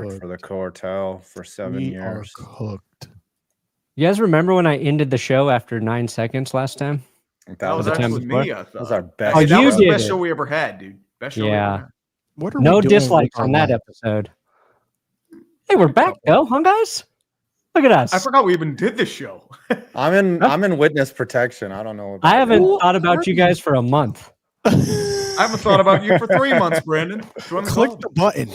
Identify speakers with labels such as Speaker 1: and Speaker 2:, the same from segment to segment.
Speaker 1: worked for the cartel for 7 years.
Speaker 2: We are cooked.
Speaker 3: You guys remember when I ended the show after 9 seconds last time?
Speaker 4: That was actually me, I thought.
Speaker 1: That was our best.
Speaker 3: Oh,
Speaker 4: that
Speaker 3: you
Speaker 4: was the
Speaker 3: did
Speaker 4: best
Speaker 3: it.
Speaker 4: show we ever had, dude. Best show we
Speaker 3: Yeah.
Speaker 4: ever had.
Speaker 2: What are
Speaker 3: No
Speaker 2: we doing
Speaker 3: dislikes
Speaker 2: with
Speaker 3: on
Speaker 2: our
Speaker 3: that
Speaker 2: life?
Speaker 3: episode. Hey, we're back though, huh, guys? Look at us.
Speaker 4: I forgot we even did this show.
Speaker 1: I'm in witness protection. I don't know. About
Speaker 3: I haven't
Speaker 1: that.
Speaker 3: thought about you guys for a month.
Speaker 4: I haven't thought about you for 3 months, Brandon. Join the
Speaker 2: Click
Speaker 4: club.
Speaker 2: the button.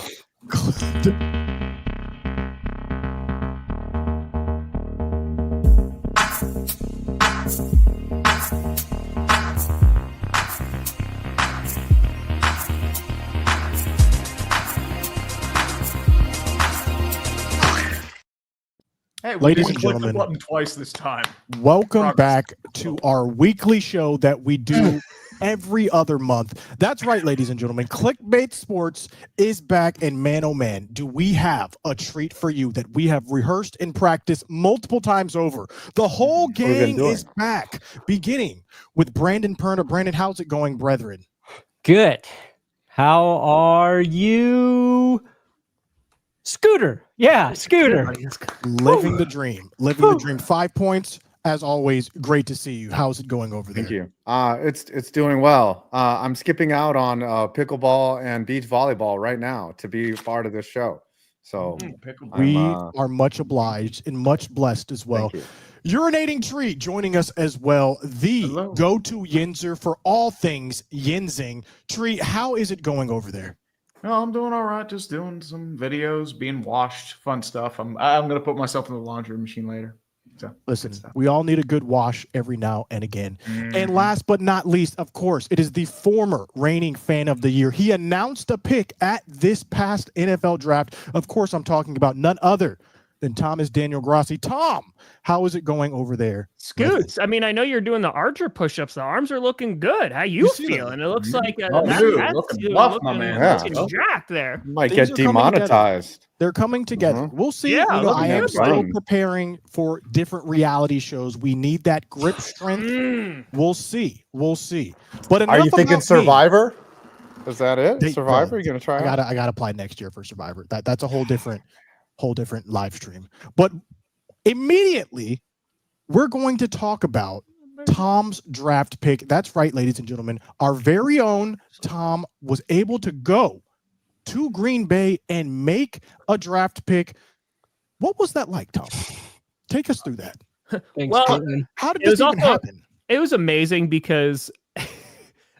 Speaker 4: Hey,
Speaker 2: Ladies
Speaker 4: we
Speaker 2: and
Speaker 4: clicked
Speaker 2: gentlemen.
Speaker 4: the button twice this time.
Speaker 2: Welcome
Speaker 4: Progress.
Speaker 2: back to our weekly show that we do every other month. That's right, ladies and gentlemen. Clickbait Sports is back, and man, oh man, do we have a treat for you that we have rehearsed and practiced multiple times over. The whole
Speaker 1: What have we been
Speaker 2: gang
Speaker 1: doing?
Speaker 2: is back, beginning with Brandon Perna. Brandon, how's it going, brethren?
Speaker 3: Good. How are you? Scooter. Yeah, Scooter.
Speaker 2: Living the dream. Living the dream. 5 points, as always. Great to see you. How's it going over there?
Speaker 1: Thank you. It's doing well. I'm skipping out on pickleball and beach volleyball right now to be part of this show. So
Speaker 4: Pickleball.
Speaker 2: We
Speaker 1: I'm,
Speaker 2: are much obliged and much blessed as well.
Speaker 1: thank you.
Speaker 2: Urinating Treat joining us as well. The
Speaker 4: Hello.
Speaker 2: go-to Yinzer for all things Yinzing. Treat, how is it going over there?
Speaker 4: No, I'm doing all right. Just doing some videos, being washed, fun stuff. I'm gonna put myself in the laundry machine later. So
Speaker 2: Listen,
Speaker 4: good stuff.
Speaker 2: we all need a good wash every now and again. And
Speaker 4: Mhm.
Speaker 2: last but not least, of course, it is the former reigning fan of the year. He announced a pick at this past NFL draft. Of course, I'm talking about none other than Thomas Daniel Grassi. Tom, how is it going over there?
Speaker 5: Scoots. I mean, I know you're doing the Archer push-ups. The arms are looking good. How you
Speaker 2: see them?
Speaker 5: feeling? It looks like
Speaker 4: Oh, dude, looking buff, my man.
Speaker 5: looking
Speaker 1: Yeah.
Speaker 5: jacked there.
Speaker 1: Might
Speaker 2: Things
Speaker 1: get
Speaker 2: are coming together.
Speaker 1: demonetized.
Speaker 2: They're coming together.
Speaker 1: Mhm.
Speaker 2: We'll see.
Speaker 5: Yeah,
Speaker 2: You know,
Speaker 5: looking
Speaker 2: I am
Speaker 5: good,
Speaker 2: still
Speaker 1: fun.
Speaker 2: preparing for different reality shows. We need that grip strength.
Speaker 5: Mm.
Speaker 2: We'll see. We'll see. But
Speaker 1: Are you
Speaker 2: enough
Speaker 1: thinking
Speaker 2: about me.
Speaker 1: Survivor? Is that it?
Speaker 2: They-
Speaker 1: Survivor?
Speaker 2: bro,
Speaker 1: You gonna try?
Speaker 2: I
Speaker 1: out?
Speaker 2: gotta apply next year for Survivor. That's a whole different live stream. But immediately, we're going to talk about Tom's draft pick. That's right, ladies and gentlemen. Our very own Tom was able to go to Green Bay and make a draft pick. What was that like, Tom? Take us through that.
Speaker 3: Thanks,
Speaker 5: Well,
Speaker 3: Caitlin.
Speaker 2: How did
Speaker 5: It
Speaker 2: this
Speaker 5: was
Speaker 2: even
Speaker 5: also-
Speaker 2: happen?
Speaker 5: It was amazing because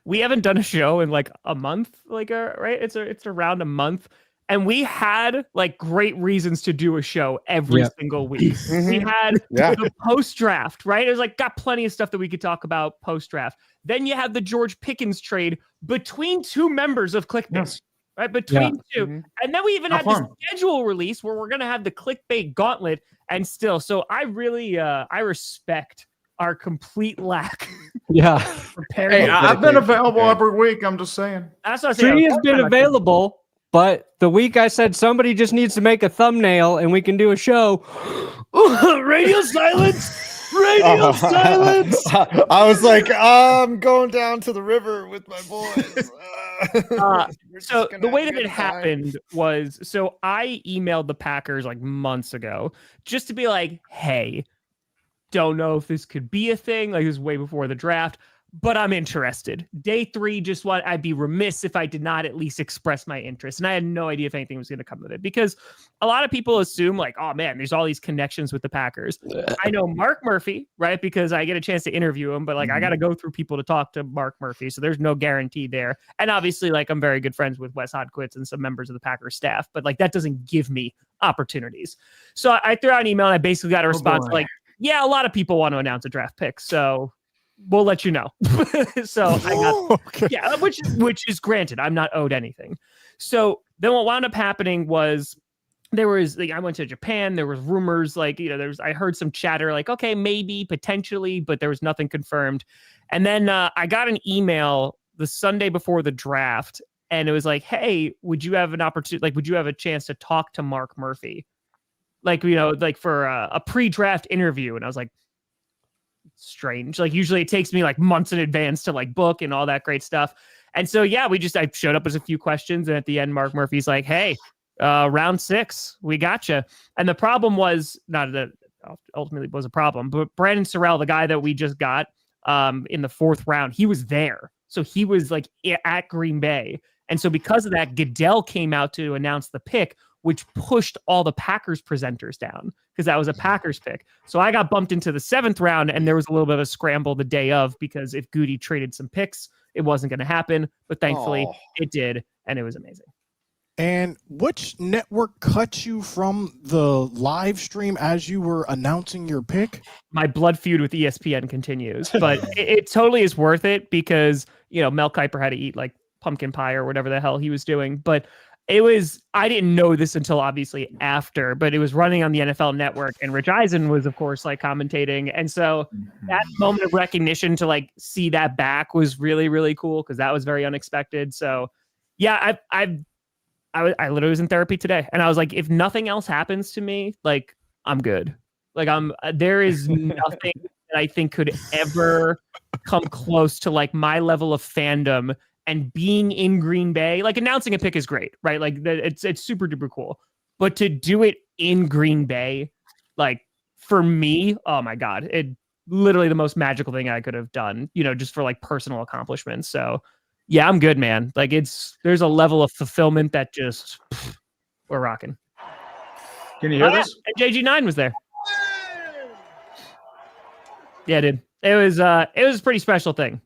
Speaker 5: we haven't done a show in like a month, right? It's around a month. And we had like great reasons to do a show every
Speaker 3: Yeah.
Speaker 5: single week. We
Speaker 1: Mhm.
Speaker 5: had
Speaker 1: Yeah.
Speaker 5: the post draft, right? It was like got plenty of stuff that we could talk about post draft. Then you have the George Pickens trade between two members of Clickbait,
Speaker 4: Yes.
Speaker 5: right? Between two.
Speaker 1: Mhm.
Speaker 5: And then we even
Speaker 4: How
Speaker 5: had
Speaker 4: fun.
Speaker 5: the schedule release where we're going to have the Clickbait gauntlet and still. So I really, I respect our complete lack
Speaker 3: Yeah.
Speaker 5: of prepared.
Speaker 4: Hey, I've been
Speaker 1: dedication.
Speaker 4: available
Speaker 1: Yeah.
Speaker 4: every week. I'm just saying.
Speaker 5: That's what I said.
Speaker 3: Tree has been available, but the week I said somebody just needs to make a thumbnail and we can do a show. Radio silence. Radio silence.
Speaker 1: I was like, I'm going down to the river with my boys. We're just
Speaker 5: So
Speaker 1: gonna
Speaker 5: the way
Speaker 1: have a
Speaker 5: that it
Speaker 1: good time.
Speaker 5: happened was, so I emailed the Packers like months ago just to be like, hey, don't know if this could be a thing. Like, this is way before the draft, but I'm interested. Day 3, I'd be remiss if I did not at least express my interest. And I had no idea if anything was going to come of it, because a lot of people assume like, oh man, there's all these connections with the Packers. I know Mark Murphy, right? Because I get a chance to interview him, but like I got to go through people to talk to Mark Murphy. So there's no guarantee there. And obviously, like, I'm very good friends with Wes Hodquist and some members of the Packers staff, but like that doesn't give me opportunities. So I threw out an email and I basically got a response
Speaker 4: boy.
Speaker 5: like, yeah, a lot of people want to announce a draft pick. So we'll let you know. So I got,
Speaker 2: Okay.
Speaker 5: yeah, which is granted, I'm not owed anything. So then what wound up happening was there was like, I went to Japan. There was rumors like, I heard some chatter like, okay, maybe potentially, but there was nothing confirmed. And then I got an email the Sunday before the draft, and it was like, hey, would you have an opportunity? Like, would you have a chance to talk to Mark Murphy? Like, like for a pre-draft interview. And I was like, strange. Like, usually it takes me like months in advance to like book and all that great stuff. And so, yeah, I showed up with a few questions. And at the end, Mark Murphy's like, hey, round 6, we gotcha. And the problem was not that ultimately was a problem, but Brandon Sorrell, the guy that we just got in the 4th round, he was there. So he was like at Green Bay. And so because of that, Goodell came out to announce the pick, which pushed all the Packers presenters down because that was a Packers pick. So I got bumped into the 7th round, and there was a little bit of a scramble the day of because if Goody traded some picks, it wasn't going to happen. But thankfully it did, and it was amazing.
Speaker 2: And which network cut you from the live stream as you were announcing your pick?
Speaker 5: My blood feud with ESPN continues, but it totally is worth it because, Mel Kiper had to eat like pumpkin pie or whatever the hell he was doing. But I didn't know this until obviously after, but it was running on the NFL Network, and Rich Eisen was, of course, like commentating. And so that moment of recognition to like see that back was really, really cool because that was very unexpected. So yeah, I literally was in therapy today, and I was like, if nothing else happens to me, like I'm good. Like there is nothing that I think could ever come close to like my level of fandom and being in Green Bay. Like announcing a pick is great, right? Like it's super duper cool, but to do it in Green Bay, like for me, oh my God, it literally the most magical thing I could have done, just for like personal accomplishments. So yeah, I'm good, man. Like there's a level of fulfillment that just we're rocking.
Speaker 4: Can you hear this?
Speaker 5: JG9 was there. Yeah, dude. It was a pretty special thing.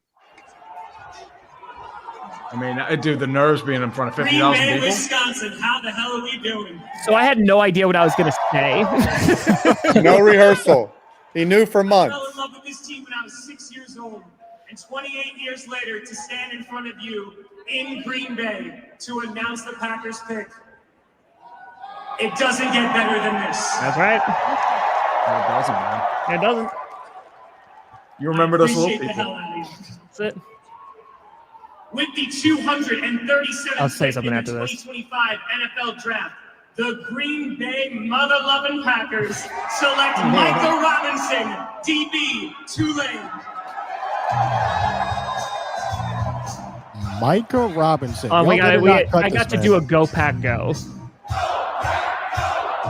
Speaker 4: I mean, dude, the nerves being in front of 50,000 people.
Speaker 6: Wisconsin, how the hell are we doing?
Speaker 5: So I had no idea what I was going to say.
Speaker 1: No rehearsal. He knew for months.
Speaker 6: I fell in love with this team when I was 6 years old. And 28 years later, to stand in front of you in Green Bay to announce the Packers pick, it doesn't get better than this.
Speaker 5: That's right.
Speaker 4: No, it doesn't, man.
Speaker 5: It doesn't.
Speaker 4: You remember those little
Speaker 6: Appreciate the hell
Speaker 4: people.
Speaker 6: out of you.
Speaker 5: That's it.
Speaker 6: With the 237th
Speaker 5: I'll say
Speaker 6: pick
Speaker 5: something
Speaker 6: in
Speaker 5: after
Speaker 6: the
Speaker 5: this.
Speaker 6: 2025 NFL Draft, the Green Bay mother-loving Packers select Michael Robinson, DB, Tulane.
Speaker 2: Micah Robinson.
Speaker 5: Oh my
Speaker 2: Y'all
Speaker 5: God,
Speaker 2: better not cut
Speaker 5: I
Speaker 2: this
Speaker 5: got to
Speaker 2: man.
Speaker 5: do a Go Pack Go.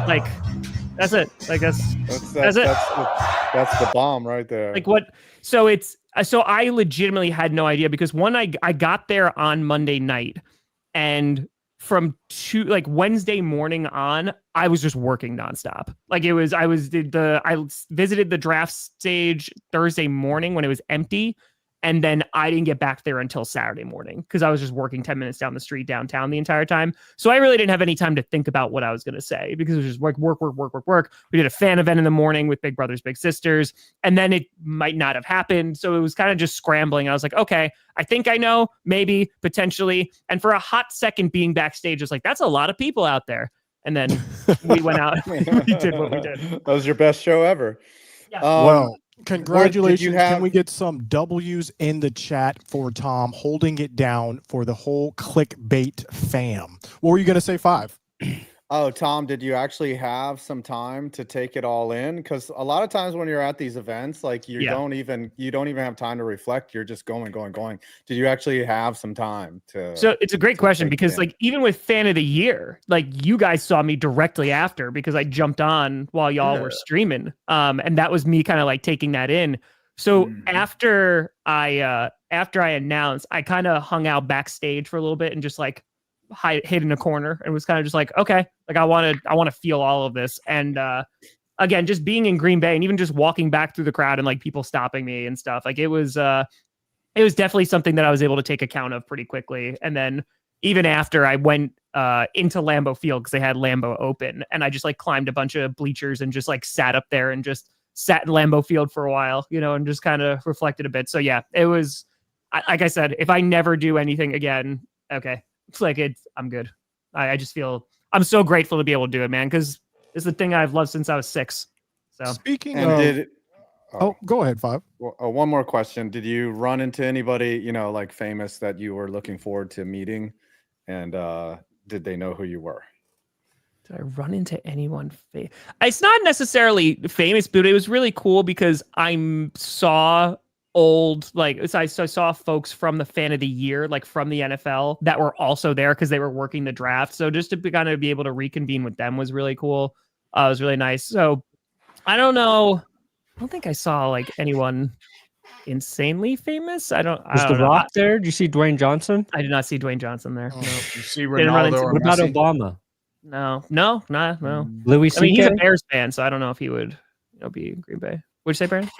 Speaker 5: Like, that's it. Like that's it.
Speaker 1: That's the bomb right there.
Speaker 5: Like what? So I legitimately had no idea because I got there on Monday night, and from Wednesday morning on, I was just working nonstop. Like I visited the draft stage Thursday morning when it was empty. And then I didn't get back there until Saturday morning because I was just working 10 minutes down the street downtown the entire time. So I really didn't have any time to think about what I was going to say because it was just like work. We did a fan event in the morning with Big Brothers Big Sisters, and then it might not have happened. So it was kind of just scrambling. I was like, okay, I think I know, maybe, potentially. And for a hot second being backstage, it's like, that's a lot of people out there. And then we went out. We did what we did.
Speaker 1: That was your best show ever.
Speaker 5: Yeah.
Speaker 2: Well, congratulations.
Speaker 1: you have-
Speaker 2: Can we get some W's in the chat for Tom holding it down for the whole Clickbait fam? What were you going to say, 5?
Speaker 1: Oh, Tom, did you actually have some time to take it all in? Because a lot of times when you're at these events, like you don't even have time to reflect. You're just going. Did you actually have some time to?
Speaker 5: So it's a great question because like even with Fan of the Year, like you guys saw me directly after because I jumped on while y'all were streaming. And that was me kind of like taking that in. So after I announced, I kind of hung out backstage for a little bit and just like hid in a corner and was kind of just like, okay, like I want to feel all of this. And again, just being in Green Bay and even just walking back through the crowd and like people stopping me and stuff, like it was definitely something that I was able to take account of pretty quickly. And then even after I went into Lambeau Field because they had Lambeau open, and I just like climbed a bunch of bleachers and just like sat up there and just sat in Lambeau Field for a while, and just kind of reflected a bit. So yeah, it was, like I said, if I never do anything again, okay. It's like I'm good. I just feel I'm so grateful to be able to do it, man, because it's the thing I've loved since I was 6. So
Speaker 2: Speaking
Speaker 1: and
Speaker 2: of, go ahead, 5.
Speaker 1: One more question. Did you run into anybody, like famous that you were looking forward to meeting? And did they know who you were?
Speaker 5: Did I run into anyone? It's not necessarily famous, but it was really cool because I saw old, like, so I saw folks from the fan of the year, like from the NFL, that were also there because they were working the draft. So just to kind of be able to reconvene with them was really cool. It was really nice. So I don't know. I don't think I saw like anyone insanely famous. I don't
Speaker 3: The
Speaker 5: know.
Speaker 3: Rock there? Did you see Dwayne Johnson?
Speaker 5: I did not see Dwayne Johnson there.
Speaker 2: Oh.
Speaker 5: No.
Speaker 4: You see
Speaker 5: Didn't run into-
Speaker 4: Ronaldo or
Speaker 3: What about
Speaker 4: Messi?
Speaker 3: Obama?
Speaker 5: No.
Speaker 3: Louis
Speaker 5: I mean, he's a
Speaker 3: C.K.?
Speaker 5: Bears fan, so I don't know if he would, be in Green Bay. What'd you say, Brandon?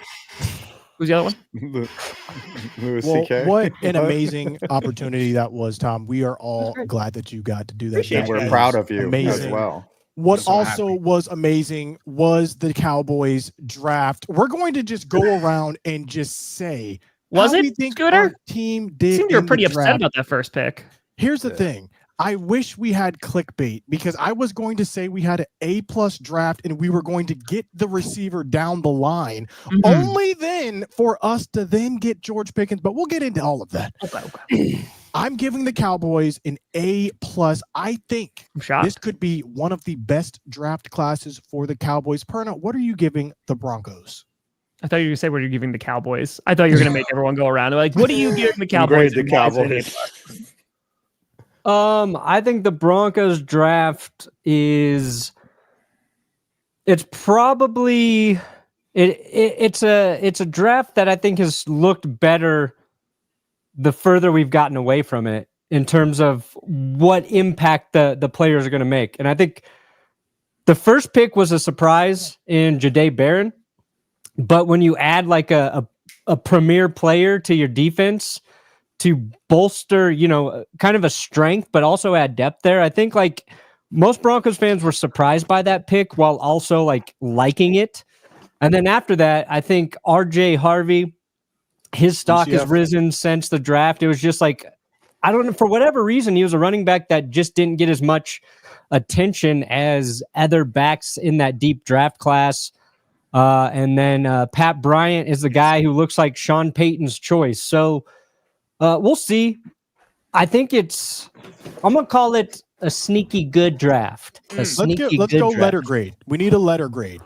Speaker 5: Who's the other one?
Speaker 1: Louis
Speaker 2: Well,
Speaker 1: C.K.
Speaker 2: what an amazing opportunity that was, Tom. We are all glad that you got to do that.
Speaker 5: Appreciate
Speaker 1: And
Speaker 2: That
Speaker 1: we're
Speaker 2: was
Speaker 1: proud of you as
Speaker 2: amazing.
Speaker 1: well.
Speaker 2: What
Speaker 4: So
Speaker 2: also
Speaker 4: happy.
Speaker 2: was amazing was the Cowboys draft. We're going to just go around and just say,
Speaker 5: Was
Speaker 2: how
Speaker 5: it,
Speaker 2: we think
Speaker 5: Scooter?
Speaker 2: our team did.
Speaker 5: Seemed you were
Speaker 2: in the
Speaker 5: pretty upset
Speaker 2: draft.
Speaker 5: about that first pick.
Speaker 2: Here's the thing. I wish we had clickbait because I was going to say we had an A+ draft and we were going to get the receiver down the line.
Speaker 5: Mhm.
Speaker 2: Only then for us to then get George Pickens, but we'll get into all of that.
Speaker 5: Okay.
Speaker 2: I'm giving the Cowboys an A+. I think
Speaker 5: I'm shocked.
Speaker 2: this could be one of the best draft classes for the Cowboys. Perna, what are you giving the Broncos?
Speaker 5: I thought you were going to say what you're giving the Cowboys. I thought you were going to make everyone go around. Like, what are you giving the Cowboys?
Speaker 1: Grade the
Speaker 5: and why is it an A+?
Speaker 1: Cowboys.
Speaker 3: I think the Broncos draft it's probably it's a draft that I think has looked better the further we've gotten away from it in terms of what impact the players are going to make. And I think the first pick was a surprise in Jahdae Barron, but when you add like a premier player to your defense to bolster, kind of a strength, but also add depth there. I think like most Broncos fans were surprised by that pick while also like liking it. And then after that, I think RJ Harvey, his stock has risen since the draft. It was just like, I don't know, for whatever reason, he was a running back that just didn't get as much attention as other backs in that deep draft class. And then Pat Bryant is the guy who looks like Sean Payton's choice. So we'll see. I think I'm going to call it a sneaky good draft.
Speaker 2: Let's go letter grade. We need a letter grade.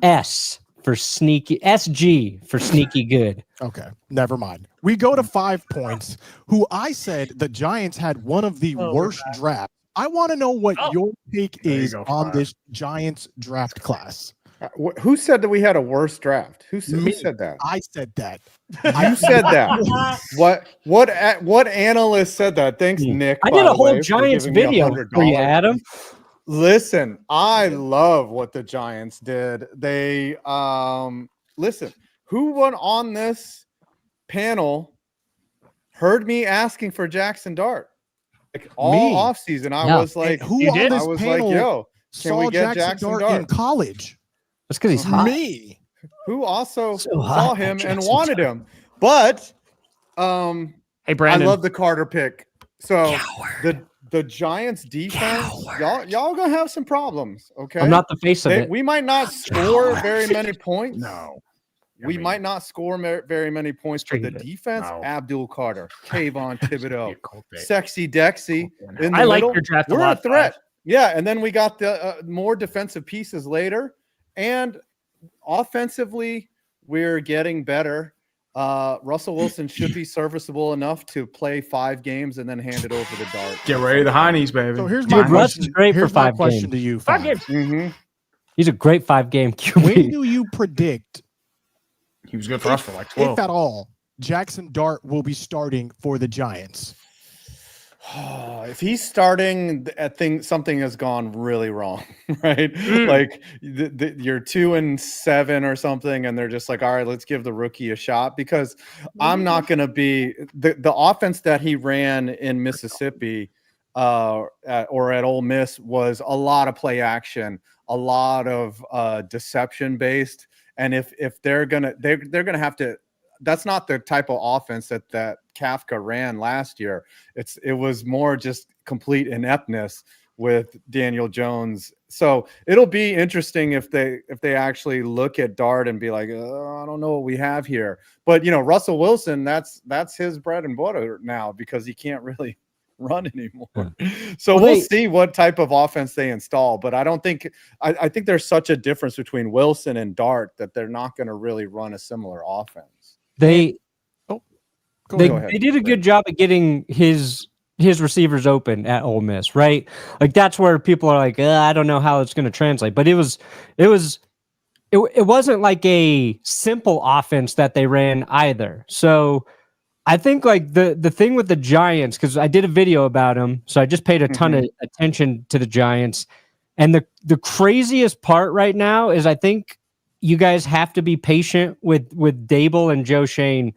Speaker 3: S for sneaky, SG for sneaky good.
Speaker 2: Okay, never mind. We go to 5 points, who I said the Giants had one of the worst drafts. I want to know what your take is on this Giants draft class.
Speaker 1: Who said that we had a worse draft? Who said that?
Speaker 2: I said that.
Speaker 1: You said that. What analyst said that? Thanks, Nick.
Speaker 3: I did a whole Giants video for you, Adam.
Speaker 1: Listen, I love what the Giants did. They listen, who went on this panel heard me asking for Jackson Dart. Like all offseason. I was like,
Speaker 2: who on this panel
Speaker 1: yo, can we get
Speaker 2: Jackson
Speaker 1: Dart
Speaker 2: in college?
Speaker 3: That's because he's hot.
Speaker 2: Me.
Speaker 1: Who also
Speaker 3: So
Speaker 1: saw
Speaker 3: hot,
Speaker 1: him and
Speaker 3: Jackson
Speaker 1: wanted him. But
Speaker 5: Hey, Brandon.
Speaker 1: I love the Carter pick. So the Giants defense, y'all gonna have some problems. Okay.
Speaker 3: I'm not the face of it.
Speaker 1: We might not score very many points.
Speaker 4: No.
Speaker 1: We might not score very many points, but the defense, Abdul Carter, Kayvon Thibodeau, Sexy Dexy. In the
Speaker 5: I like
Speaker 1: middle,
Speaker 5: your draft a
Speaker 1: we're
Speaker 5: lot,
Speaker 1: a threat. Yeah, and then we got the more defensive pieces later. And offensively, we're getting better. Russell Wilson should be serviceable enough to play 5 games and then hand it over to Dart.
Speaker 4: Get ready the Heinies, baby.
Speaker 2: So here's
Speaker 3: Dude,
Speaker 2: my
Speaker 3: Russ
Speaker 2: question.
Speaker 3: is great for
Speaker 2: Here's my
Speaker 3: 5
Speaker 2: question
Speaker 3: games.
Speaker 2: to you.
Speaker 5: 5 games.
Speaker 1: Mm-hmm.
Speaker 3: He's a great 5-game QB.
Speaker 2: When do you predict,
Speaker 4: He was good for us for like 12.
Speaker 2: if at all, Jackson Dart will be starting for the Giants?
Speaker 1: If he's starting, I think something has gone really wrong, right? Like you're 2-7 or something, and they're just like, all right, let's give the rookie a shot, because I'm not going to be the offense that he ran in Mississippi or at Ole Miss was a lot of play action, a lot of deception based, and if they're gonna have to. That's not the type of offense that Kafka ran last year. It was more just complete ineptness with Daniel Jones. So it'll be interesting if they actually look at Dart and be like, I don't know what we have here. But Russell Wilson, that's his bread and butter now, because he can't really run anymore. So we'll see what type of offense they install. But I don't think I think there's such a difference between Wilson and Dart that they're not going to really run a similar offense.
Speaker 3: They
Speaker 2: Go ahead.
Speaker 3: they did a good job at getting his receivers open at Ole Miss, right? Like that's where people are like, I don't know how it's going to translate, but it wasn't like a simple offense that they ran either. So I think like the thing with the Giants, because I did a video about them, so I just paid a ton of attention to the Giants. And the craziest part right now is I think you guys have to be patient with Dable and Joe Shane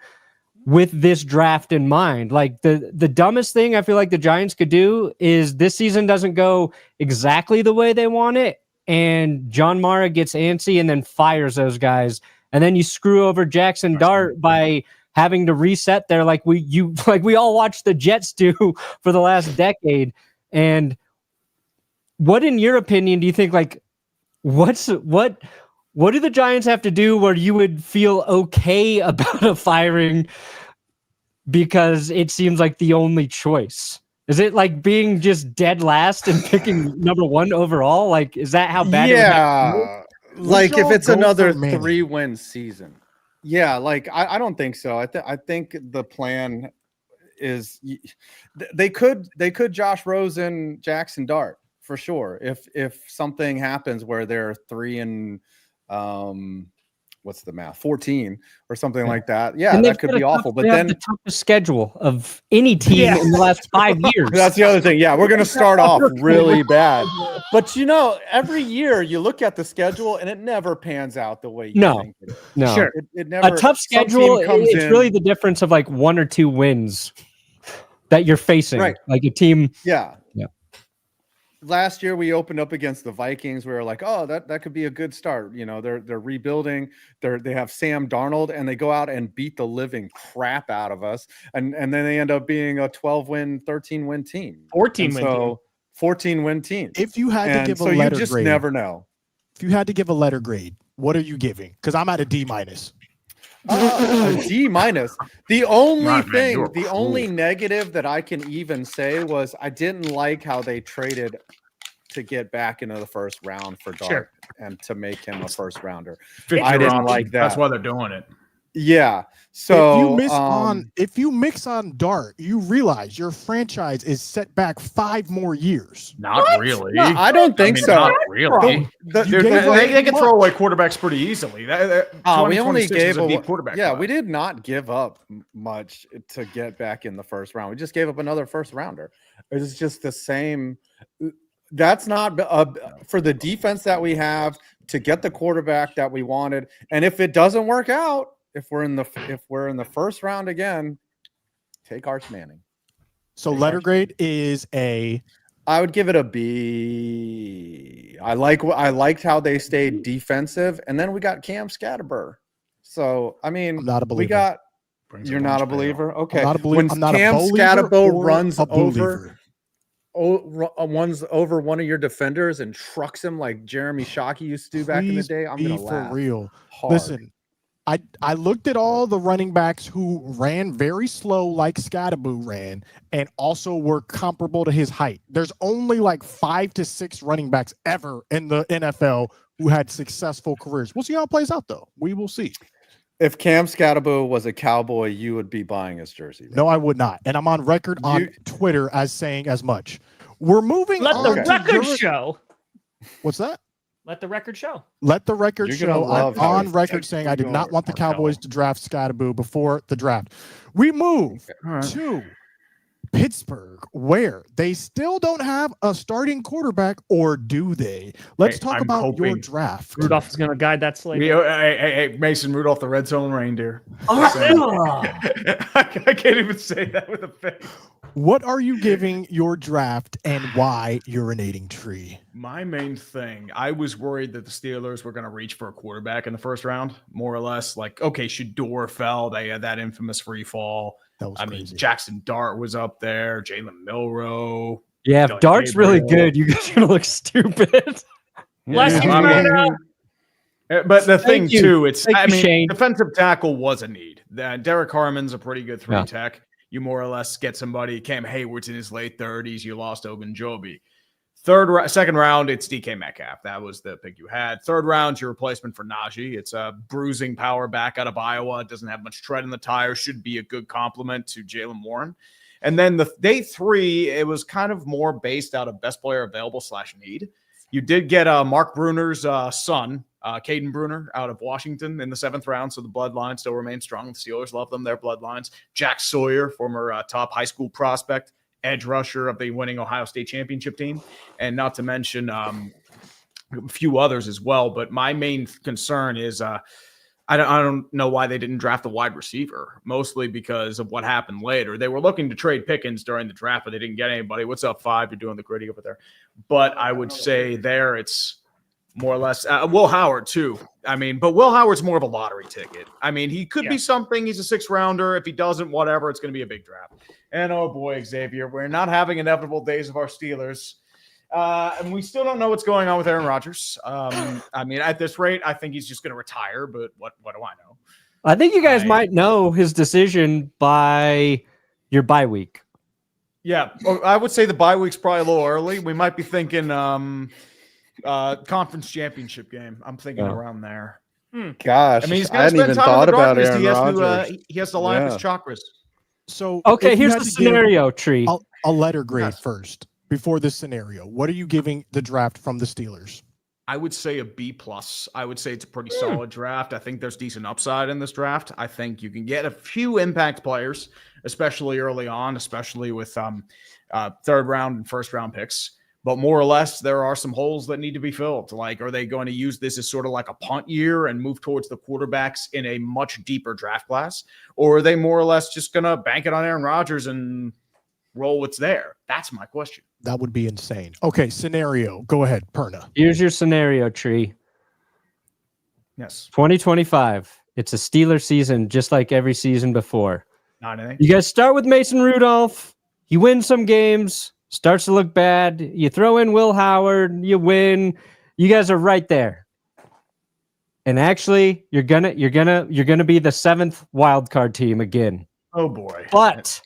Speaker 3: with this draft in mind. Like the dumbest thing I feel like the Giants could do is this season doesn't go exactly the way they want it, and John Mara gets antsy and then fires those guys, and then you screw over Jackson Dart by having to reset there like we all watched the Jets do for the last decade. And what, in your opinion, do you think, like, what do the Giants have to do where you would feel okay about a firing because it seems like the only choice? Is it like being just dead last and picking number 1 overall? Like, is that how bad it would have to be?
Speaker 1: Like if it's another 3-win season. Yeah, like I don't think so. I think the plan is they could Josh Rosen, Jackson Dart for sure. If something happens where they're 3 and what's the math, 14 or something like that. Yeah, that could be awful. But then
Speaker 3: the toughest schedule of any team in the last 5 years.
Speaker 1: That's the other thing. Yeah, we're going to start off really bad. But every year you look at the schedule and it never pans out the way you think it is.
Speaker 3: No,
Speaker 5: sure.
Speaker 1: It never.
Speaker 3: A tough schedule. It's really the difference of like 1 or 2 wins that you're facing. Right. Like a team.
Speaker 1: Yeah. Last year we opened up against the Vikings. We were like, oh, that could be a good start. They're rebuilding. They have Sam Darnold, and they go out and beat the living crap out of us. And then they end up being a 12-win, 13-win team. 14-win team.
Speaker 2: If you had to give a letter grade,
Speaker 1: you just never know.
Speaker 2: If you had to give a letter grade, what are you giving? Because I'm at a D-.
Speaker 1: A D-. The only negative that I can even say was I didn't like how they traded to get back into the first round for Dart and to make him a first rounder. I didn't like that.
Speaker 4: That's why they're doing it.
Speaker 1: Yeah. So
Speaker 2: if you mix on Dart, you realize your franchise is set back 5 more years.
Speaker 4: Not really.
Speaker 1: No, I don't think so.
Speaker 4: Not really. They can throw away quarterbacks pretty easily.
Speaker 1: We only gave
Speaker 4: a quarterback.
Speaker 1: Yeah, we did not give up much to get back in the first round. We just gave up another first rounder. It's just the same. That's not for the defense that we have to get the quarterback that we wanted. And if it doesn't work out, if we're in the first round again, take Arch Manning.
Speaker 2: So letter grade is a.
Speaker 1: I would give it a B. I liked how they stayed defensive, and then we got Cam Scatterber. So I mean,
Speaker 2: I'm not a believer.
Speaker 1: You're not a believer. Okay.
Speaker 2: I'm not a believer.
Speaker 1: When Cam Scatterber runs over one of your defenders and trucks him like Jeremy Shockey used to do back in the day, I'm gonna laugh.
Speaker 2: For real.
Speaker 1: Hard.
Speaker 2: Listen. I looked at all the running backs who ran very slow like Scatterbo ran and also were comparable to his height. There's only like 5 to 6 running backs ever in the NFL who had successful careers. We'll see how it plays out, though. We will see.
Speaker 1: If Cam Scatterbo was a Cowboy, you would be buying his jersey. Right?
Speaker 2: No, I would not. And I'm on record on Twitter as saying as much. We're moving
Speaker 5: on.
Speaker 2: Let
Speaker 5: the record show.
Speaker 2: What's that?
Speaker 5: Let the record show.
Speaker 2: Let the record show. I'm on record saying I did not want the Cowboys to draft Scatterbo before the draft. We move to Pittsburgh, where they still don't have a starting quarterback, or do they? Let's talk about your draft.
Speaker 5: Rudolph is going to guide that slate.
Speaker 4: Hey, Mason Rudolph, the red zone reindeer. I can't even say that with a face.
Speaker 2: What are you giving your draft and why urinating tree?
Speaker 4: My main thing, I was worried that the Steelers were going to reach for a quarterback in the first round, more or less. Like, okay, Shador fell. They had that infamous free fall. I mean, Jackson Dart was up there. Jalen Milroe.
Speaker 3: Yeah, if Dart's really good, you guys are going to look stupid.
Speaker 4: But the thing, too, defensive tackle was a need. Derek Harmon's a pretty good 3-tech. You more or less get somebody. Cam Hayward's in his late 30s. You lost Ogunjobi. Second round, it's DK Metcalf. That was the pick you had. Third round, your replacement for Najee. It's a bruising power back out of Iowa. Doesn't have much tread in the tire. Should be a good compliment to Jaylen Warren. And then the day 3, it was kind of more based out of best player available / need. You did get Mark Bruner's son, Caden Bruner, out of Washington in the 7th round. So the bloodline still remains strong. The Steelers love them, their bloodlines. Jack Sawyer, former top high school prospect, edge rusher of the winning Ohio State championship team. And not to mention a few others as well. But my main concern is I don't know why they didn't draft a wide receiver, mostly because of what happened later. They were looking to trade Pickens during the draft, but they didn't get anybody. What's up, 5? You're doing the gritty over there. But I would say there it's more or less Will Howard, too. I mean, but Will Howard's more of a lottery ticket. I mean, he could be something. He's a 6th rounder. If he doesn't, whatever, it's going to be a big draft. And oh boy, Xavier, we're not having inevitable days of our Steelers. And we still don't know what's going on with Aaron Rodgers. I mean, at this rate, I think he's just going to retire, but what do I know?
Speaker 3: I think you guys might know his decision by your bye week.
Speaker 4: Yeah, I would say the bye week's probably a little early. We might be thinking conference championship game. I'm thinking around there.
Speaker 1: Gosh,
Speaker 4: I mean, he's
Speaker 1: I hadn't even thought about Aaron Rodgers.
Speaker 4: He has to line up his chakras.
Speaker 2: So
Speaker 3: okay, here's the scenario, Tree.
Speaker 2: A letter grade first. Before this scenario, what are you giving the draft from the Steelers?
Speaker 4: I would say a B+. I would say it's a pretty solid draft. I think there's decent upside in this draft. I think you can get a few impact players, especially early on, especially with 3rd round and 1st round picks. But more or less, there are some holes that need to be filled. Like, are they going to use this as sort of like a punt year and move towards the quarterbacks in a much deeper draft class? Or are they more or less just going to bank it on Aaron Rodgers and roll what's there? That's my question.
Speaker 2: That would be insane. Okay, scenario. Go ahead, Perna.
Speaker 3: Here's your scenario, Tree.
Speaker 4: Yes.
Speaker 3: 2025. It's a Steeler season, just like every season before.
Speaker 4: Not anything.
Speaker 3: You guys start with Mason Rudolph. He wins some games, starts to look bad. You throw in Will Howard, you win. You guys are right there. And actually, you're gonna be the 7th wild card team again.
Speaker 4: Oh boy.
Speaker 3: But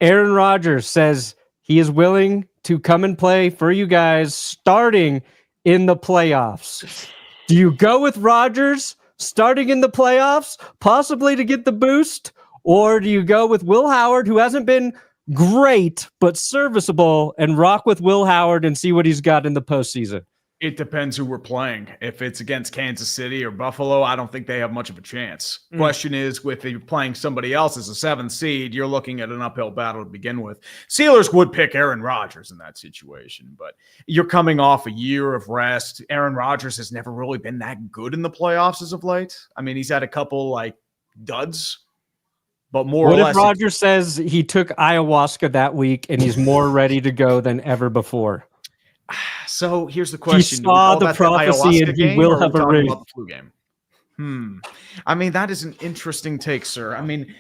Speaker 3: Aaron Rodgers says he is willing to come and play for you guys starting in the playoffs. Do you go with Rodgers starting in the playoffs, possibly to get the boost? Or do you go with Will Howard, who hasn't been great, but serviceable, and rock with Will Howard and see what he's got in the postseason?
Speaker 4: It depends who we're playing. If it's against Kansas City or Buffalo, I don't think they have much of a chance. Question is, if you're playing somebody else as a 7th seed, you're looking at an uphill battle to begin with. Steelers would pick Aaron Rodgers in that situation, but you're coming off a year of rest. Aaron Rodgers has never really been that good in the playoffs as of late. I mean, he's had a couple like duds, but more or less.
Speaker 3: What if Rodgers says he took ayahuasca that week and he's more ready to go than ever before?
Speaker 4: So here's the question.
Speaker 3: He saw the prophecy and he will have a ring.
Speaker 4: Flu game? I mean, that is an interesting take, sir. I mean,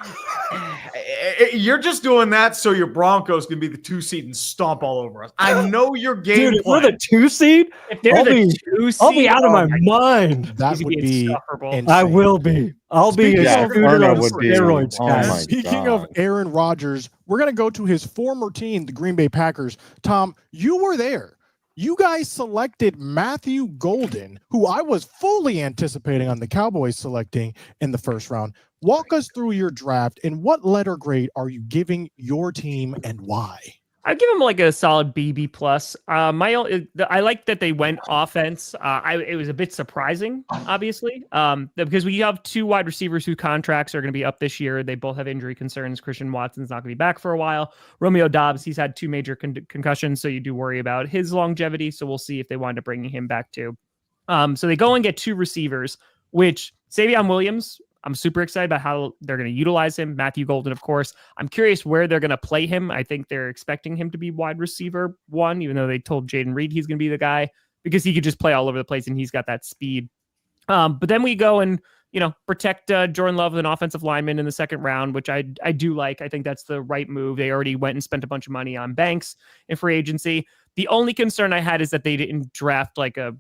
Speaker 4: you're just doing that so your Broncos can be the 2 seed and stomp all over us. I know your game.
Speaker 3: Dude, if we're the 2 seed,
Speaker 5: if they're the 2 seed,
Speaker 3: I'll be out of my mind.
Speaker 2: That would be insane.
Speaker 3: I will be. I'll be a scooter on steroids, guys.
Speaker 2: Speaking of Aaron Rodgers, we're going to go to his former team, the Green Bay Packers. Tom, you were there. You guys selected Matthew Golden, who I was fully anticipating on the Cowboys selecting in the 1st round. Walk us through your draft and what letter grade are you giving your team and why?
Speaker 5: I'd give him like a solid BB+. I like that they went offense. It was a bit surprising, obviously, because we have 2 wide receivers whose contracts are going to be up this year. They both have injury concerns. Christian Watson's not going to be back for a while. Romeo Doubs, he's had 2 major concussions, so you do worry about his longevity. So we'll see if they wind up bringing him back too. So they go and get 2 receivers, which Savion Williams, I'm super excited about how they're going to utilize him. Matthew Golden, of course. I'm curious where they're going to play him. I think they're expecting him to be wide receiver 1, even though they told Jaden Reed he's going to be the guy because he could just play all over the place and he's got that speed. But then we go and, protect Jordan Love with an offensive lineman in the 2nd round, which I do like. I think that's the right move. They already went and spent a bunch of money on Banks in free agency. The only concern I had is that they didn't draft like a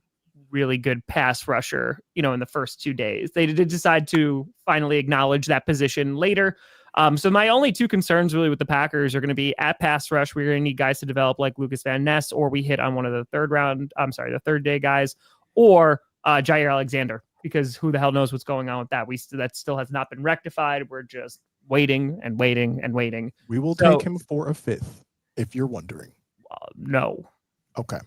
Speaker 5: really good pass rusher, in the first 2 days. They did decide to finally acknowledge that position later. So my only two concerns really with the Packers are going to be at pass rush. We're going to need guys to develop like Lucas Van Ness, or we hit on one of the the third day guys, or Jair Alexander, because who the hell knows what's going on with that? That still has not been rectified. We're just waiting and waiting and waiting.
Speaker 2: We will take him for a fifth, if you're wondering.
Speaker 5: No.
Speaker 2: Okay.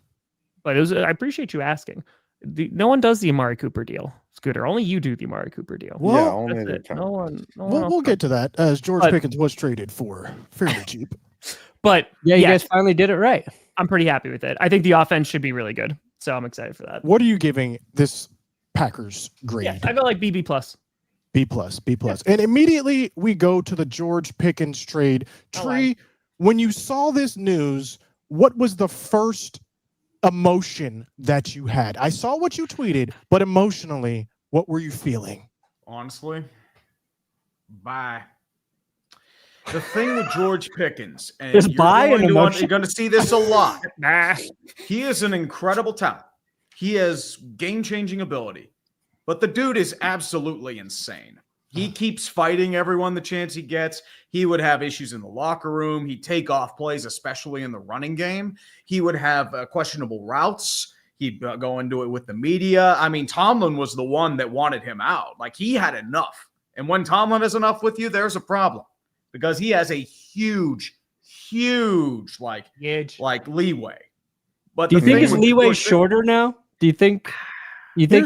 Speaker 5: But I appreciate you asking. No one does the Amari Cooper deal, Scooter. Only you do the Amari Cooper deal.
Speaker 2: Well,
Speaker 1: yeah, only
Speaker 5: no one.
Speaker 2: We'll get to that, as George Pickens was traded for fairly cheap.
Speaker 5: But
Speaker 3: yeah, you guys finally did it right.
Speaker 5: I'm pretty happy with it. I think the offense should be really good, so I'm excited for that.
Speaker 2: What are you giving this Packers grade?
Speaker 5: Yeah, I go like BB plus.
Speaker 2: B plus. Yeah. And immediately we go to the George Pickens trade. Tree, when you saw this news, what was the first emotion that you had? I saw what you tweeted, but emotionally, what were you feeling?
Speaker 4: Honestly, bye. The thing with George Pickens, and
Speaker 3: you're
Speaker 4: going to see this a lot. He is an incredible talent. He has game-changing ability, but the dude is absolutely insane. He keeps fighting everyone the chance he gets. He would have issues in the locker room. He'd take off plays, especially in the running game. He would have questionable routes. He'd go into it with the media. I mean, Tomlin was the one that wanted him out. Like, he had enough. And when Tomlin has enough with you, there's a problem, because he has a huge leeway. But
Speaker 3: do you think his leeway is shorter now? Do you think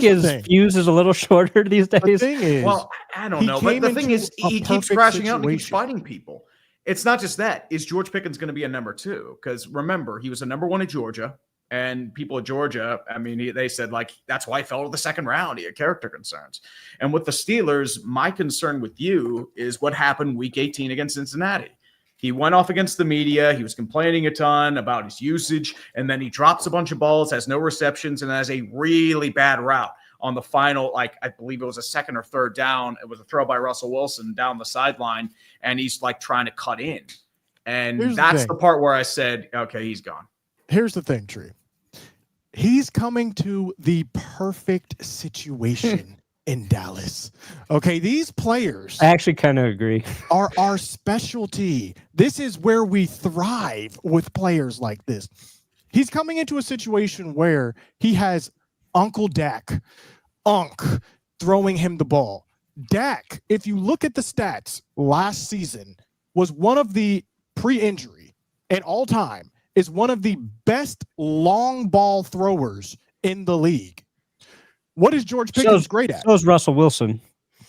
Speaker 3: his fuse is a little shorter these days?
Speaker 2: The thing is,
Speaker 4: well, I don't know. But the thing is, he keeps crashing out and he keeps fighting people. It's not just that. Is George Pickens going to be a number 2? Because remember, he was a number 1 at Georgia. And people at Georgia, I mean, they said, like, that's why he fell to the second round. He had character concerns. And with the Steelers, my concern with you is what happened week 18 against Cincinnati. He went off against the media. He was complaining a ton about his usage. And then he drops a bunch of balls, has no receptions, and has a really bad route on the final, like, I believe it was a second or third down. It was a throw by Russell Wilson down the sideline. And he's like trying to cut in. And that's the part where I said, okay, he's gone.
Speaker 2: Here's the thing, Tree. He's coming to the perfect situation in Dallas. Okay, these players,
Speaker 3: I actually kind of agree,
Speaker 2: are our specialty. This is where we thrive with players like this. He's coming into a situation where he has Uncle Dak, throwing him the ball. Dak, if you look at the stats last season, was one of the pre-injury and all time is one of the best long ball throwers in the league. What is George Pickens great at?
Speaker 3: So is Russell Wilson.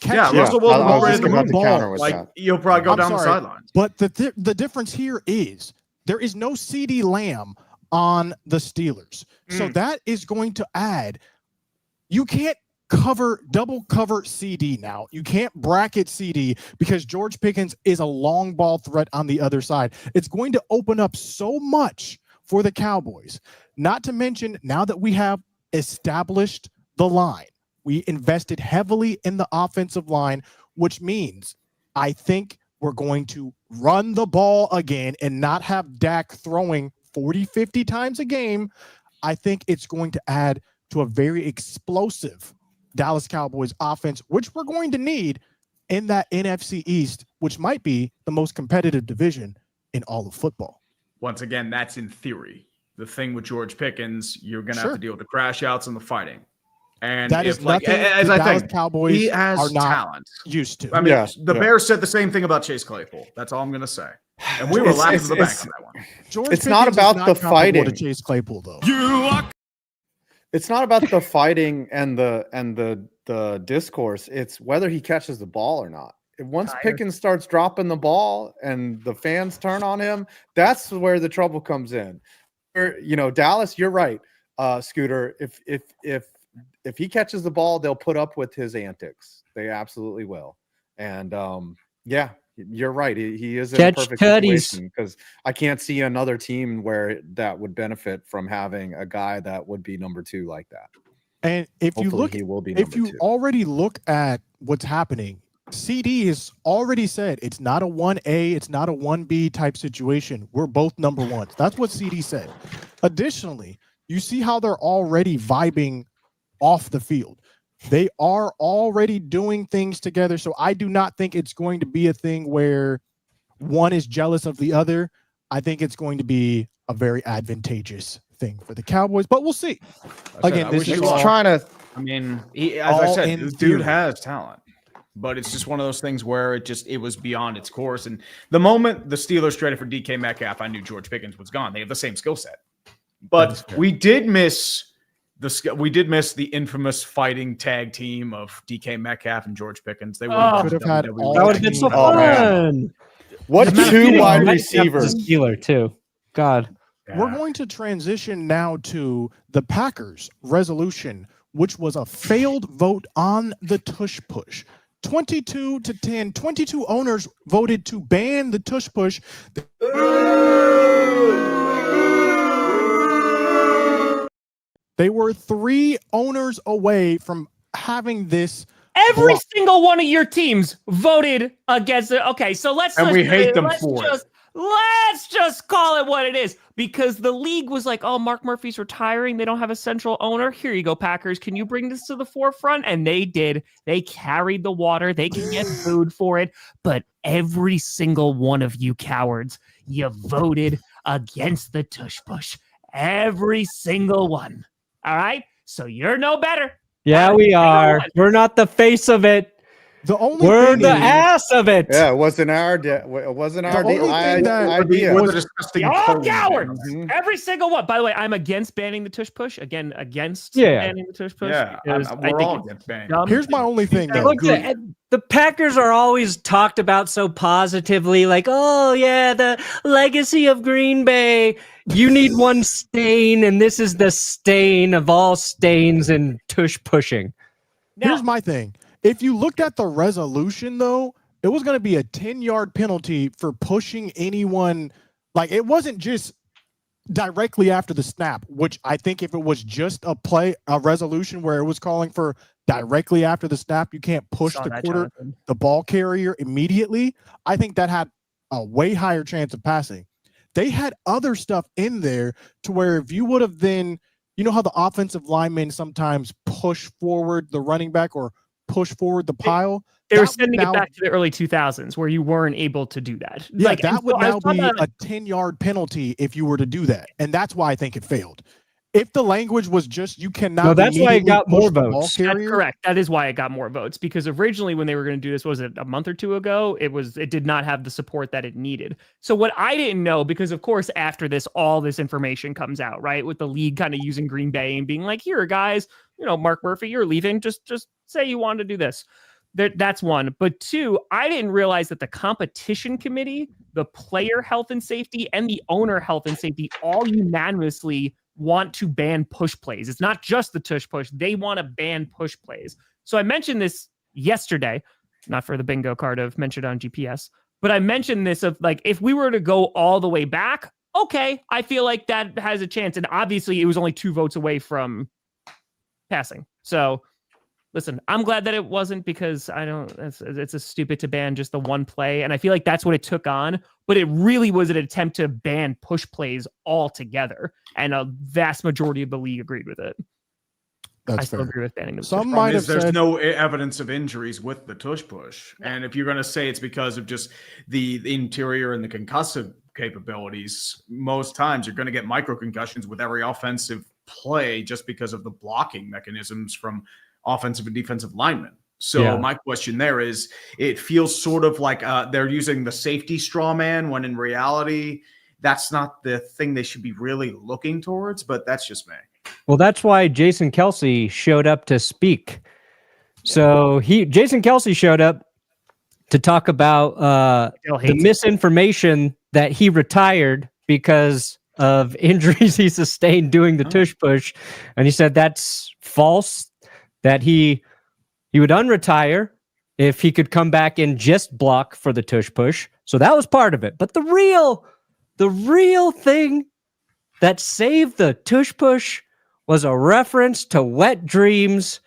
Speaker 4: Russell Wilson
Speaker 1: was about to counter with that.
Speaker 4: You'll probably go down the sidelines.
Speaker 2: But the difference here is there is no CeeDee Lamb on the Steelers. So that is going to add, you can't double cover CD now. You can't bracket CD because George Pickens is a long ball threat on the other side. It's going to open up so much for the Cowboys. Not to mention, now that we have established the line, we invested heavily in the offensive line, which means I think we're going to run the ball again and not have Dak throwing 40, 50 times a game. I think it's going to add to a very explosive Dallas Cowboys offense, which we're going to need in that NFC East, which might be the most competitive division in all of football.
Speaker 4: Once again, that's in theory. The thing with George Pickens, you're going to have to deal with the crash outs and the fighting. And
Speaker 2: that is nothing as I think Cowboys
Speaker 4: he has
Speaker 2: are not
Speaker 4: talent.
Speaker 2: Used to.
Speaker 4: I mean, the Bears said the same thing about Chase Claypool. That's all I'm going to say. And we were laughing to the bank on that one.
Speaker 2: George
Speaker 1: it's not about the fighting.
Speaker 2: To Chase Claypool, though.
Speaker 1: It's not about the fighting and the discourse. It's whether he catches the ball or not. Once Pickens starts dropping the ball and the fans turn on him, that's where the trouble comes in. Dallas, you're right, Scooter. If he catches the ball, they'll put up with his antics. They absolutely will. And you're right. He is in a perfect situation because I can't see another team where that would benefit from having a guy that would be number 2 like that.
Speaker 2: And if you already look at what's happening, CD has already said it's not a 1A, it's not a 1B type situation. We're both number 1s. That's what CD said. Additionally, you see how they're already vibing off the field. They are already doing things together. So I do not think it's going to be a thing where one is jealous of the other. I think it's going to be a very advantageous thing for the Cowboys, but we'll see. Again, this is all,
Speaker 1: trying to.
Speaker 4: I mean, as I said, the dude has talent, but it's just one of those things where it was beyond its course. And the moment the Steelers traded for DK Metcalf, I knew George Pickens was gone. They have the same skill set, but we did miss the infamous fighting tag team of DK Metcalf and George Pickens. They would have
Speaker 3: had all that would have been so fun.
Speaker 1: What two wide receivers?
Speaker 3: Steeler too. God.
Speaker 2: Yeah. We're going to transition now to the Packers resolution, which was a failed vote on the tush push. 22-10, 22 owners voted to ban the tush push. They were 3 owners away from having this.
Speaker 5: Every single one of your teams voted against it. Okay, so let's just call it what it is, because the league was like, oh, Mark Murphy's retiring. They don't have a central owner. Here you go, Packers. Can you bring this to the forefront? And they did. They carried the water. They can get food for it. But every single one of you cowards, you voted against the tush push. Every single one. All right? So you're no better.
Speaker 3: Yeah, we are. We're not the face of it. We're the ass of it.
Speaker 1: Yeah, it wasn't our idea.
Speaker 5: Y'all cowards. Every single one. By the way, I'm against banning the tush push. Again, against banning the tush push.
Speaker 4: Yeah, we're all against banning.
Speaker 2: Here's my only thing.
Speaker 3: The Packers are always talked about so positively, like, oh yeah, the legacy of Green Bay. You need one stain, and this is the stain of all stains in tush pushing.
Speaker 2: Here's my thing. If you looked at the resolution, though, it was going to be a 10-yard penalty for pushing anyone. Like, it wasn't just directly after the snap, which I think if it was just a resolution where it was calling for directly after the snap, you can't push the ball carrier immediately. I think that had a way higher chance of passing. They had other stuff in there to where if you would have then, you know how the offensive linemen sometimes push forward the running back or push forward the pile.
Speaker 5: They were sending it back to the early 2000s where you weren't able to do that.
Speaker 2: Yeah, that would now be a 10-yard penalty if you were to do that. And that's why I think it failed. If the language was just you cannot.
Speaker 3: No, that's why it got more votes.
Speaker 5: That's correct. That is why it got more votes, because originally when they were going to do this, was it a month or two ago? It did not have the support that it needed. So what I didn't know, because of course after this, all this information comes out, right? With the league kind of using Green Bay and being like, here guys, Mark Murphy, you're leaving. Just say you want to do this. That's one. But two, I didn't realize that the competition committee, the player health and safety, and the owner health and safety all unanimously want to ban push plays. It's not just the tush push. They want to ban push plays. So I mentioned this yesterday, not for the bingo card of mentioned on GPS, but I mentioned this of like, if we were to go all the way back, okay, I feel like that has a chance. And obviously it was only 2 votes away from passing. So listen, I'm glad that it wasn't, because it's a stupid to ban just the one play. And I feel like that's what it took on, but it really was an attempt to ban push plays altogether. And a vast majority of the league agreed with it. I still agree with banning them.
Speaker 2: Some might have
Speaker 4: there's no evidence of injuries with the tush push. And if you're going to say it's because of just the interior and the concussive capabilities, most times you're going to get micro concussions with every offensive play just because of the blocking mechanisms from offensive and defensive linemen. So my question there is, it feels sort of like they're using the safety straw man, when in reality, that's not the thing they should be really looking towards, but that's just me.
Speaker 3: Well, that's why Jason Kelce showed up to speak. So Jason Kelce showed up to talk about the misinformation that he retired because of injuries he sustained doing the tush push. And he said that's false, that he would unretire if he could come back and just block for the tush push. So that was part of it. But the real thing that saved the tush push was a reference to Wet Dreams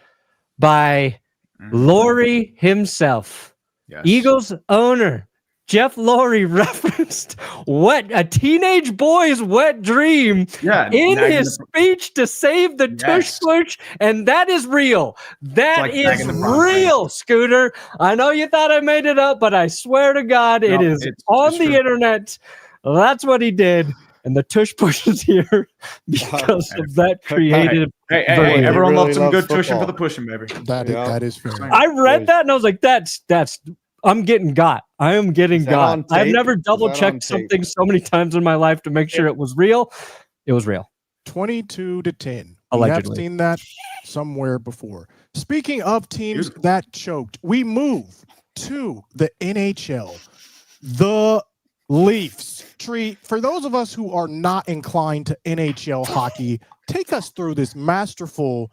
Speaker 3: by Laurie himself. Yes. Eagles owner Jeff Lurie referenced a teenage boy's wet dream in his speech to save the tush push, and that is real. That is real, Scooter. I know you thought I made it up, but I swear to God, it's on the internet. That's what he did, and the tush push is here because of that creative.
Speaker 4: Hey, everyone really loves some good tushing for the pushing, baby.
Speaker 2: That is fair.
Speaker 3: I read that and I was like, that's. I'm getting got. I am getting got. I've never double checked something so many times in my life to make sure it was real. It was real.
Speaker 2: 22-10.
Speaker 3: Allegedly.
Speaker 2: We have seen that somewhere before. Speaking of teams that choked, we move to the NHL. The Leafs. Tree, for those of us who are not inclined to NHL hockey, take us through this masterful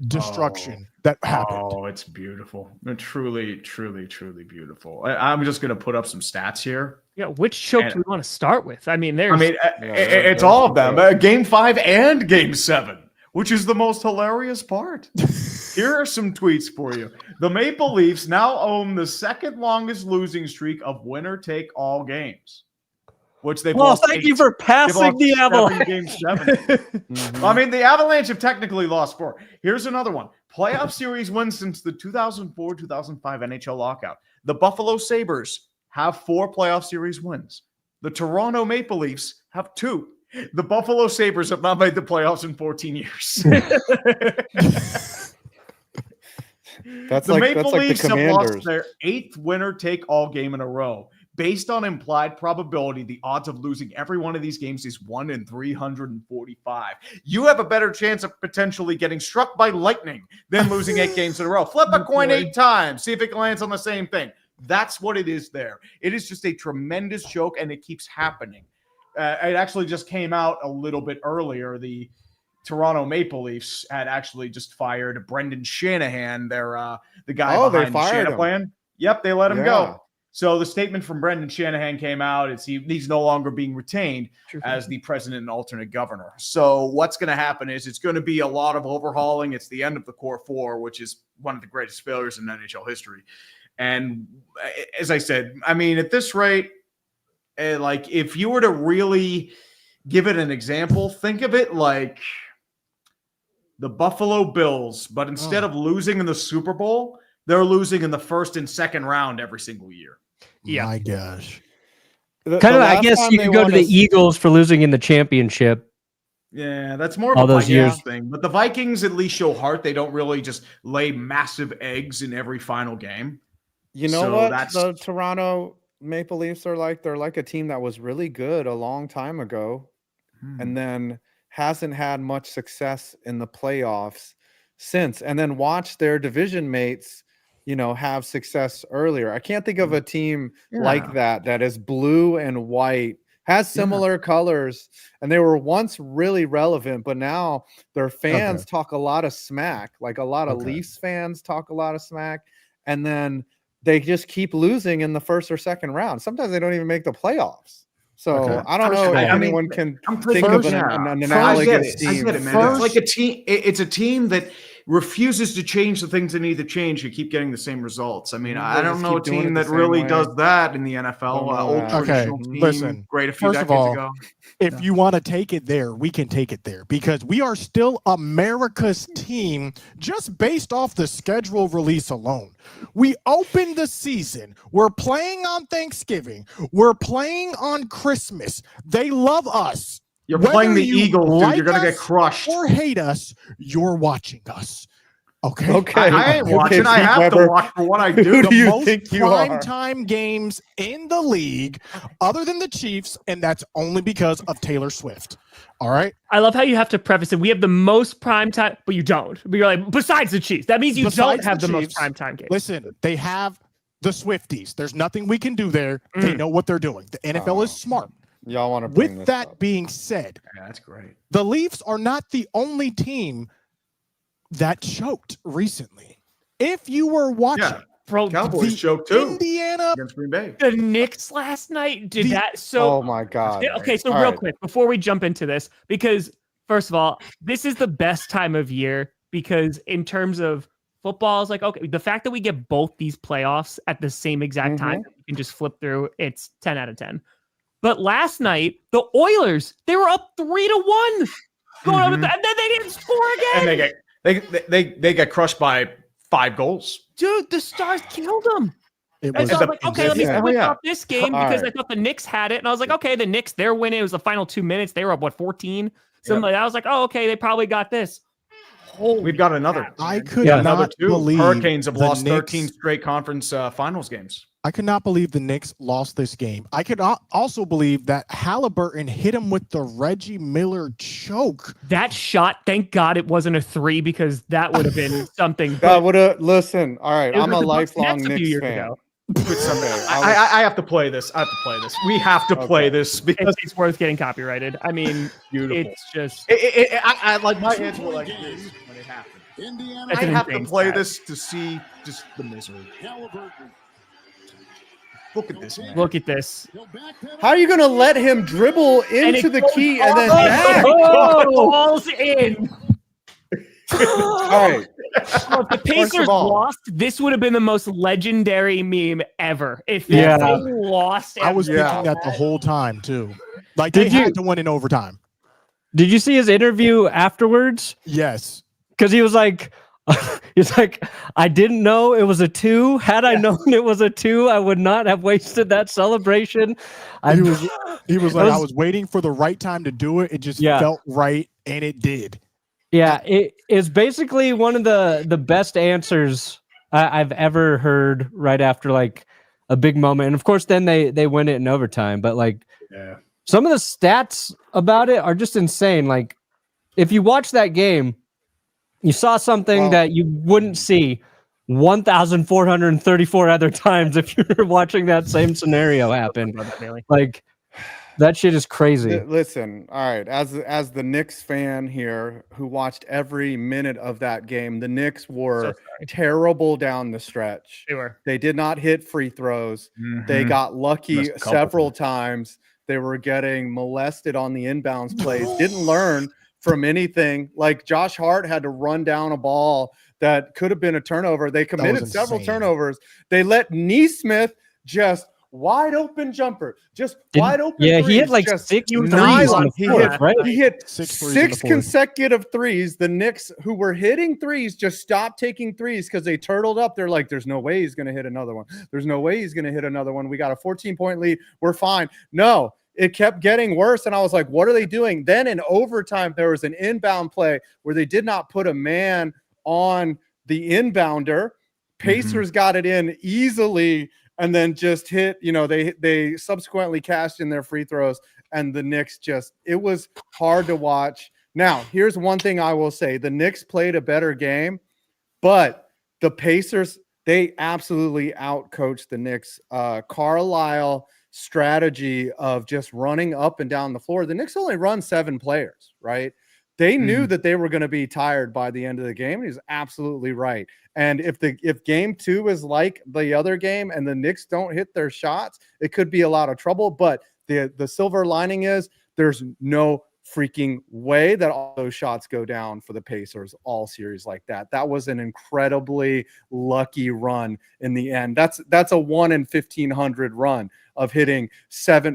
Speaker 2: destruction that happened.
Speaker 4: Oh, it's beautiful. Truly, truly, truly beautiful. I'm just going to put up some stats here.
Speaker 5: Yeah, which choke do we want to start with? I mean,
Speaker 4: it's all of them. Game 5 and Game 7, which is the most hilarious part. Here are some tweets for you. The Maple Leafs now own the second longest losing streak of winner-take-all games, which they've lost.
Speaker 3: Thank you for passing the Avalanche.
Speaker 4: Game 7. I mean, the Avalanche have technically lost 4. Here's another one. Playoff series wins since the 2004-2005 NHL lockout. The Buffalo Sabres have 4 playoff series wins. The Toronto Maple Leafs have 2. The Buffalo Sabres have not made the playoffs in 14 years. The Maple Leafs have lost their 8th winner-take-all game in a row. Based on implied probability, the odds of losing every one of these games is 1 in 345. You have a better chance of potentially getting struck by lightning than losing 8 games in a row. Flip a coin 8 times. See if it lands on the same thing. That's what it is there. It is just a tremendous joke, and it keeps happening. It actually just came out a little bit earlier. The Toronto Maple Leafs had actually just fired Brendan Shanahan, the guy behind the Shanahan plan. Yep, they let him go. So the statement from Brendan Shanahan came out. He's no longer being retained as the president and alternate governor. So what's going to happen is it's going to be a lot of overhauling. It's the end of the core 4, which is one of the greatest failures in NHL history. And as I said, I mean, at this rate, like if you were to really give it an example, think of it like the Buffalo Bills, but instead of losing in the Super Bowl, they're losing in the first and second round every single year.
Speaker 2: Yeah. My gosh.
Speaker 3: I guess you could go to the Eagles for losing in the championship.
Speaker 4: Yeah, that's more of a Vikings thing. But the Vikings at least show heart. They don't really just lay massive eggs in every final game.
Speaker 1: You know what? The Toronto Maple Leafs are like. They're like a team that was really good a long time ago and then hasn't had much success in the playoffs since. And then watch their division mates have success earlier. I can't think of a team like that is blue and white, has similar colors, and they were once really relevant, but now their fans talk a lot of smack. Like a lot of Leafs fans talk a lot of smack, and then they just keep losing in the first or second round. Sometimes they don't even make the playoffs. So I don't know if anyone can think of an analogous team.
Speaker 4: I get it, man. It's like a team. It's a team that refuses to change the things that need to change. You keep getting the same results. I mean, I don't know a team that really does that in the NFL. Old traditional team,
Speaker 2: listen.
Speaker 4: Great a few decades ago.
Speaker 2: If you want to take it there, we can take it there because we are still America's team just based off the schedule release alone. We opened the season. We're playing on Thanksgiving. We're playing on Christmas. They love us.
Speaker 4: You're playing the Eagles, dude. You're going to get crushed.
Speaker 2: Or hate us, you're watching us. Okay.
Speaker 4: I ain't watching. I have to watch for what I do.
Speaker 2: The most primetime games in the league, other than the Chiefs, and that's only because of Taylor Swift. All right.
Speaker 5: I love how you have to preface it. We have the most primetime, but you don't. But you're like, besides the Chiefs. That means you don't have the most primetime games.
Speaker 2: Listen, they have the Swifties. There's nothing we can do there. They know what they're doing. The NFL is smart.
Speaker 1: Y'all want to bring
Speaker 2: With that being said,
Speaker 4: that's great.
Speaker 2: The Leafs are not the only team that choked recently. If you were watching,
Speaker 4: Cowboys choked too.
Speaker 2: Indiana
Speaker 4: against Green Bay.
Speaker 5: The Knicks last night did that. So
Speaker 1: oh my god.
Speaker 5: Okay, so real quick before we jump into this, because first of all, this is the best time of year because in terms of Football is like, okay, the fact that we get both these playoffs at the same exact time, you can just flip through, it's 10 out of 10. But last night, the Oilers, they were up 3-1 going up, and then they didn't score again.
Speaker 4: And they get crushed by 5 goals.
Speaker 5: Dude, the Stars killed them.
Speaker 2: It
Speaker 5: And
Speaker 2: was
Speaker 5: so I was like, okay, let me switch
Speaker 4: Yeah.
Speaker 5: off this game because I thought the Knicks had it. And I was like, okay, the Knicks, they're winning. It was the final 2 minutes. They were up, 14? Something like that. I was like, oh, okay, they probably got this.
Speaker 4: We've got another.
Speaker 2: I could
Speaker 4: another
Speaker 2: not
Speaker 4: 2.
Speaker 2: believe
Speaker 4: Hurricanes have
Speaker 2: the
Speaker 4: lost
Speaker 2: Knicks-
Speaker 4: 13 straight conference finals games.
Speaker 2: I could not believe the Knicks lost this game. I could also believe that Haliburton hit him with the Reggie Miller choke.
Speaker 5: That shot, thank God it wasn't a 3 because that would have been something.
Speaker 1: That would have. Listen, all right.
Speaker 5: It was
Speaker 1: I'm a
Speaker 5: the Bucks
Speaker 1: lifelong
Speaker 5: Nets a few
Speaker 1: Knicks
Speaker 5: years
Speaker 1: fan.
Speaker 5: ago.
Speaker 4: I have to play this. We have to play this because
Speaker 5: It's worth getting copyrighted. I mean,
Speaker 4: beautiful.
Speaker 5: it's just.
Speaker 4: I like my hands were like this when it happened.
Speaker 5: That's
Speaker 4: I
Speaker 5: an
Speaker 4: have to
Speaker 5: insane
Speaker 4: play
Speaker 5: stat.
Speaker 4: this to see just the misery. Look at this, man.
Speaker 5: Look at this.
Speaker 1: How are you going to let him dribble into the key and then back?
Speaker 5: Oh, balls in.
Speaker 1: All right.
Speaker 5: Oh, if the Pacers
Speaker 1: all-
Speaker 5: lost, this would have been the most legendary meme ever. If they
Speaker 3: Yeah.
Speaker 5: lost,
Speaker 2: I was
Speaker 1: Yeah.
Speaker 2: thinking that the whole time too. Like
Speaker 3: Did
Speaker 2: they
Speaker 3: you-
Speaker 2: had to win in overtime.
Speaker 3: Did you see his interview afterwards?
Speaker 2: Yes.
Speaker 3: Because he was like, I didn't know it was a 2. Had I known it was a 2, I would not have wasted that celebration.
Speaker 2: He was like,
Speaker 3: was-
Speaker 2: I was waiting for the right time to do it. It just
Speaker 3: Yeah.
Speaker 2: felt right, and it did.
Speaker 3: Yeah, it is basically one of the best answers I've ever heard right after like a big moment. And of course, then they win it in overtime. But like, some of the stats about it are just insane. Like, if you watch that game, you saw something that you wouldn't see 1,434 other times if you were watching that same scenario happen. Like, that shit is crazy.
Speaker 1: Listen, all right. As the Knicks fan here who watched every minute of that game, the Knicks were terrible down the stretch.
Speaker 5: They were.
Speaker 1: They did not hit free throws. They got lucky
Speaker 4: Missed a couple.
Speaker 1: several times. They were getting molested on the inbounds plays. Didn't learn from anything. Like Josh Hart had to run down a ball that could have been a turnover. They committed several turnovers. They let Neesmith just wide open jumper, wide open.
Speaker 3: Yeah, he had
Speaker 1: threes,
Speaker 3: like
Speaker 1: just
Speaker 3: 6 threes
Speaker 1: nylon.
Speaker 3: on the
Speaker 1: He
Speaker 3: floor,
Speaker 1: hit,
Speaker 3: right?
Speaker 1: he hit
Speaker 2: Six threes in the
Speaker 1: 6
Speaker 2: fourth.
Speaker 1: consecutive threes. The Knicks, who were hitting threes, just stopped taking threes because they turtled up. They're like, there's no way he's going to hit another one. There's no way he's going to hit another one. We got a 14-point lead. We're fine. No, it kept getting worse. And I was like, what are they doing? Then in overtime, there was an inbound play where they did not put a man on the inbounder. Pacers got it in easily and then just hit, they subsequently cashed in their free throws, and the Knicks it was hard to watch. Now, here's one thing I will say. The Knicks played a better game, but the Pacers, they absolutely outcoached the Knicks. Carlisle strategy of just running up and down the floor. The Knicks only run 7 players, right? They knew that they were going to be tired by the end of the game. He's absolutely right. And if game 2 is like the other game and the Knicks don't hit their shots, it could be a lot of trouble. But the silver lining is there's no freaking way that all those shots go down for the Pacers all series like that. That was an incredibly lucky run in the end. That's a 1 in 1,500 run of hitting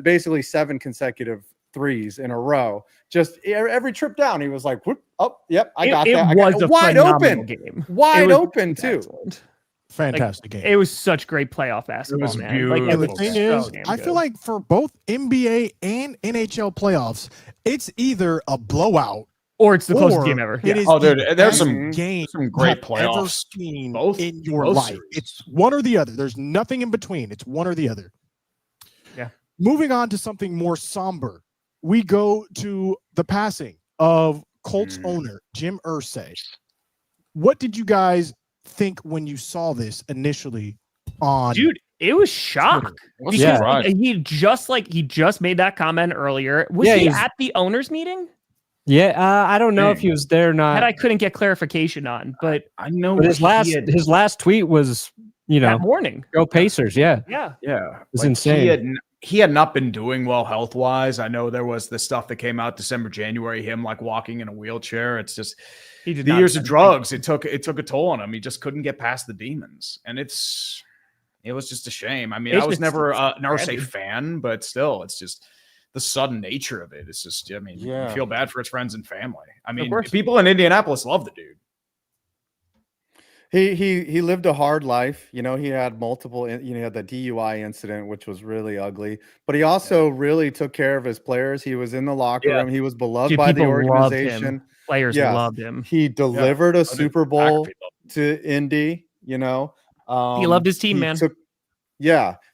Speaker 1: basically 7 consecutive threes in a row. Just every trip down, he was like, whoop, oh, yep, I got that.
Speaker 5: It was a
Speaker 1: wide
Speaker 5: phenomenal
Speaker 1: open
Speaker 5: game.
Speaker 1: Wide open too.
Speaker 5: Excellent.
Speaker 2: Fantastic game.
Speaker 5: It was such great playoff basketball,
Speaker 4: was
Speaker 5: man.
Speaker 4: beautiful.
Speaker 5: It
Speaker 2: And the
Speaker 5: was
Speaker 2: thing
Speaker 5: so
Speaker 2: is,
Speaker 5: damn
Speaker 2: I
Speaker 5: good.
Speaker 2: feel like for both NBA and NHL playoffs, it's either a blowout
Speaker 5: or it's the closest
Speaker 2: or
Speaker 5: game ever.
Speaker 2: it is
Speaker 4: Oh, dude,
Speaker 2: the
Speaker 4: there's
Speaker 2: best
Speaker 4: some
Speaker 2: game
Speaker 4: great
Speaker 2: you've ever
Speaker 4: playoffs.
Speaker 2: seen
Speaker 4: Both-
Speaker 2: in your
Speaker 4: both
Speaker 2: life.
Speaker 4: series.
Speaker 2: It's one or the other. There's nothing in between. It's one or the other.
Speaker 5: Yeah.
Speaker 2: Moving on to something more somber, we go to the passing of Colts owner Jim Irsay. What did you guys think when you saw this initially on
Speaker 5: Dude, it was shock.
Speaker 2: Twitter?
Speaker 4: What's
Speaker 3: Yeah.
Speaker 4: surprise?
Speaker 5: He just made that comment earlier. Was
Speaker 3: Yeah,
Speaker 5: he
Speaker 3: he's-
Speaker 5: at the owners meeting?
Speaker 3: Yeah, I don't know if he was there or
Speaker 5: That I
Speaker 3: not.
Speaker 5: couldn't get clarification on, but
Speaker 4: I know
Speaker 3: But his
Speaker 4: he
Speaker 3: last tweet was,
Speaker 5: that morning.
Speaker 3: go Pacers. Yeah,
Speaker 5: Yeah.
Speaker 4: yeah,
Speaker 3: it's insane.
Speaker 4: he had not been doing well health-wise. I know there was the stuff that came out December, January, him like walking in a wheelchair. It's just the years of drugs. It took a toll on him. He just couldn't get past the demons. And it was just a shame. I mean, I was never an Irsay fan, but still, it's just the sudden nature of it. It's just, I mean, you feel bad for his friends and family. I mean, people in Indianapolis love the dude.
Speaker 1: He lived a hard life. You know, he had multiple, he had the DUI incident, which was really ugly, but he also really took care of his players. He was in the locker room. He was beloved by the organization.
Speaker 5: Players loved him.
Speaker 1: He delivered a Super Bowl to Indy, you know.
Speaker 5: He loved his team, man.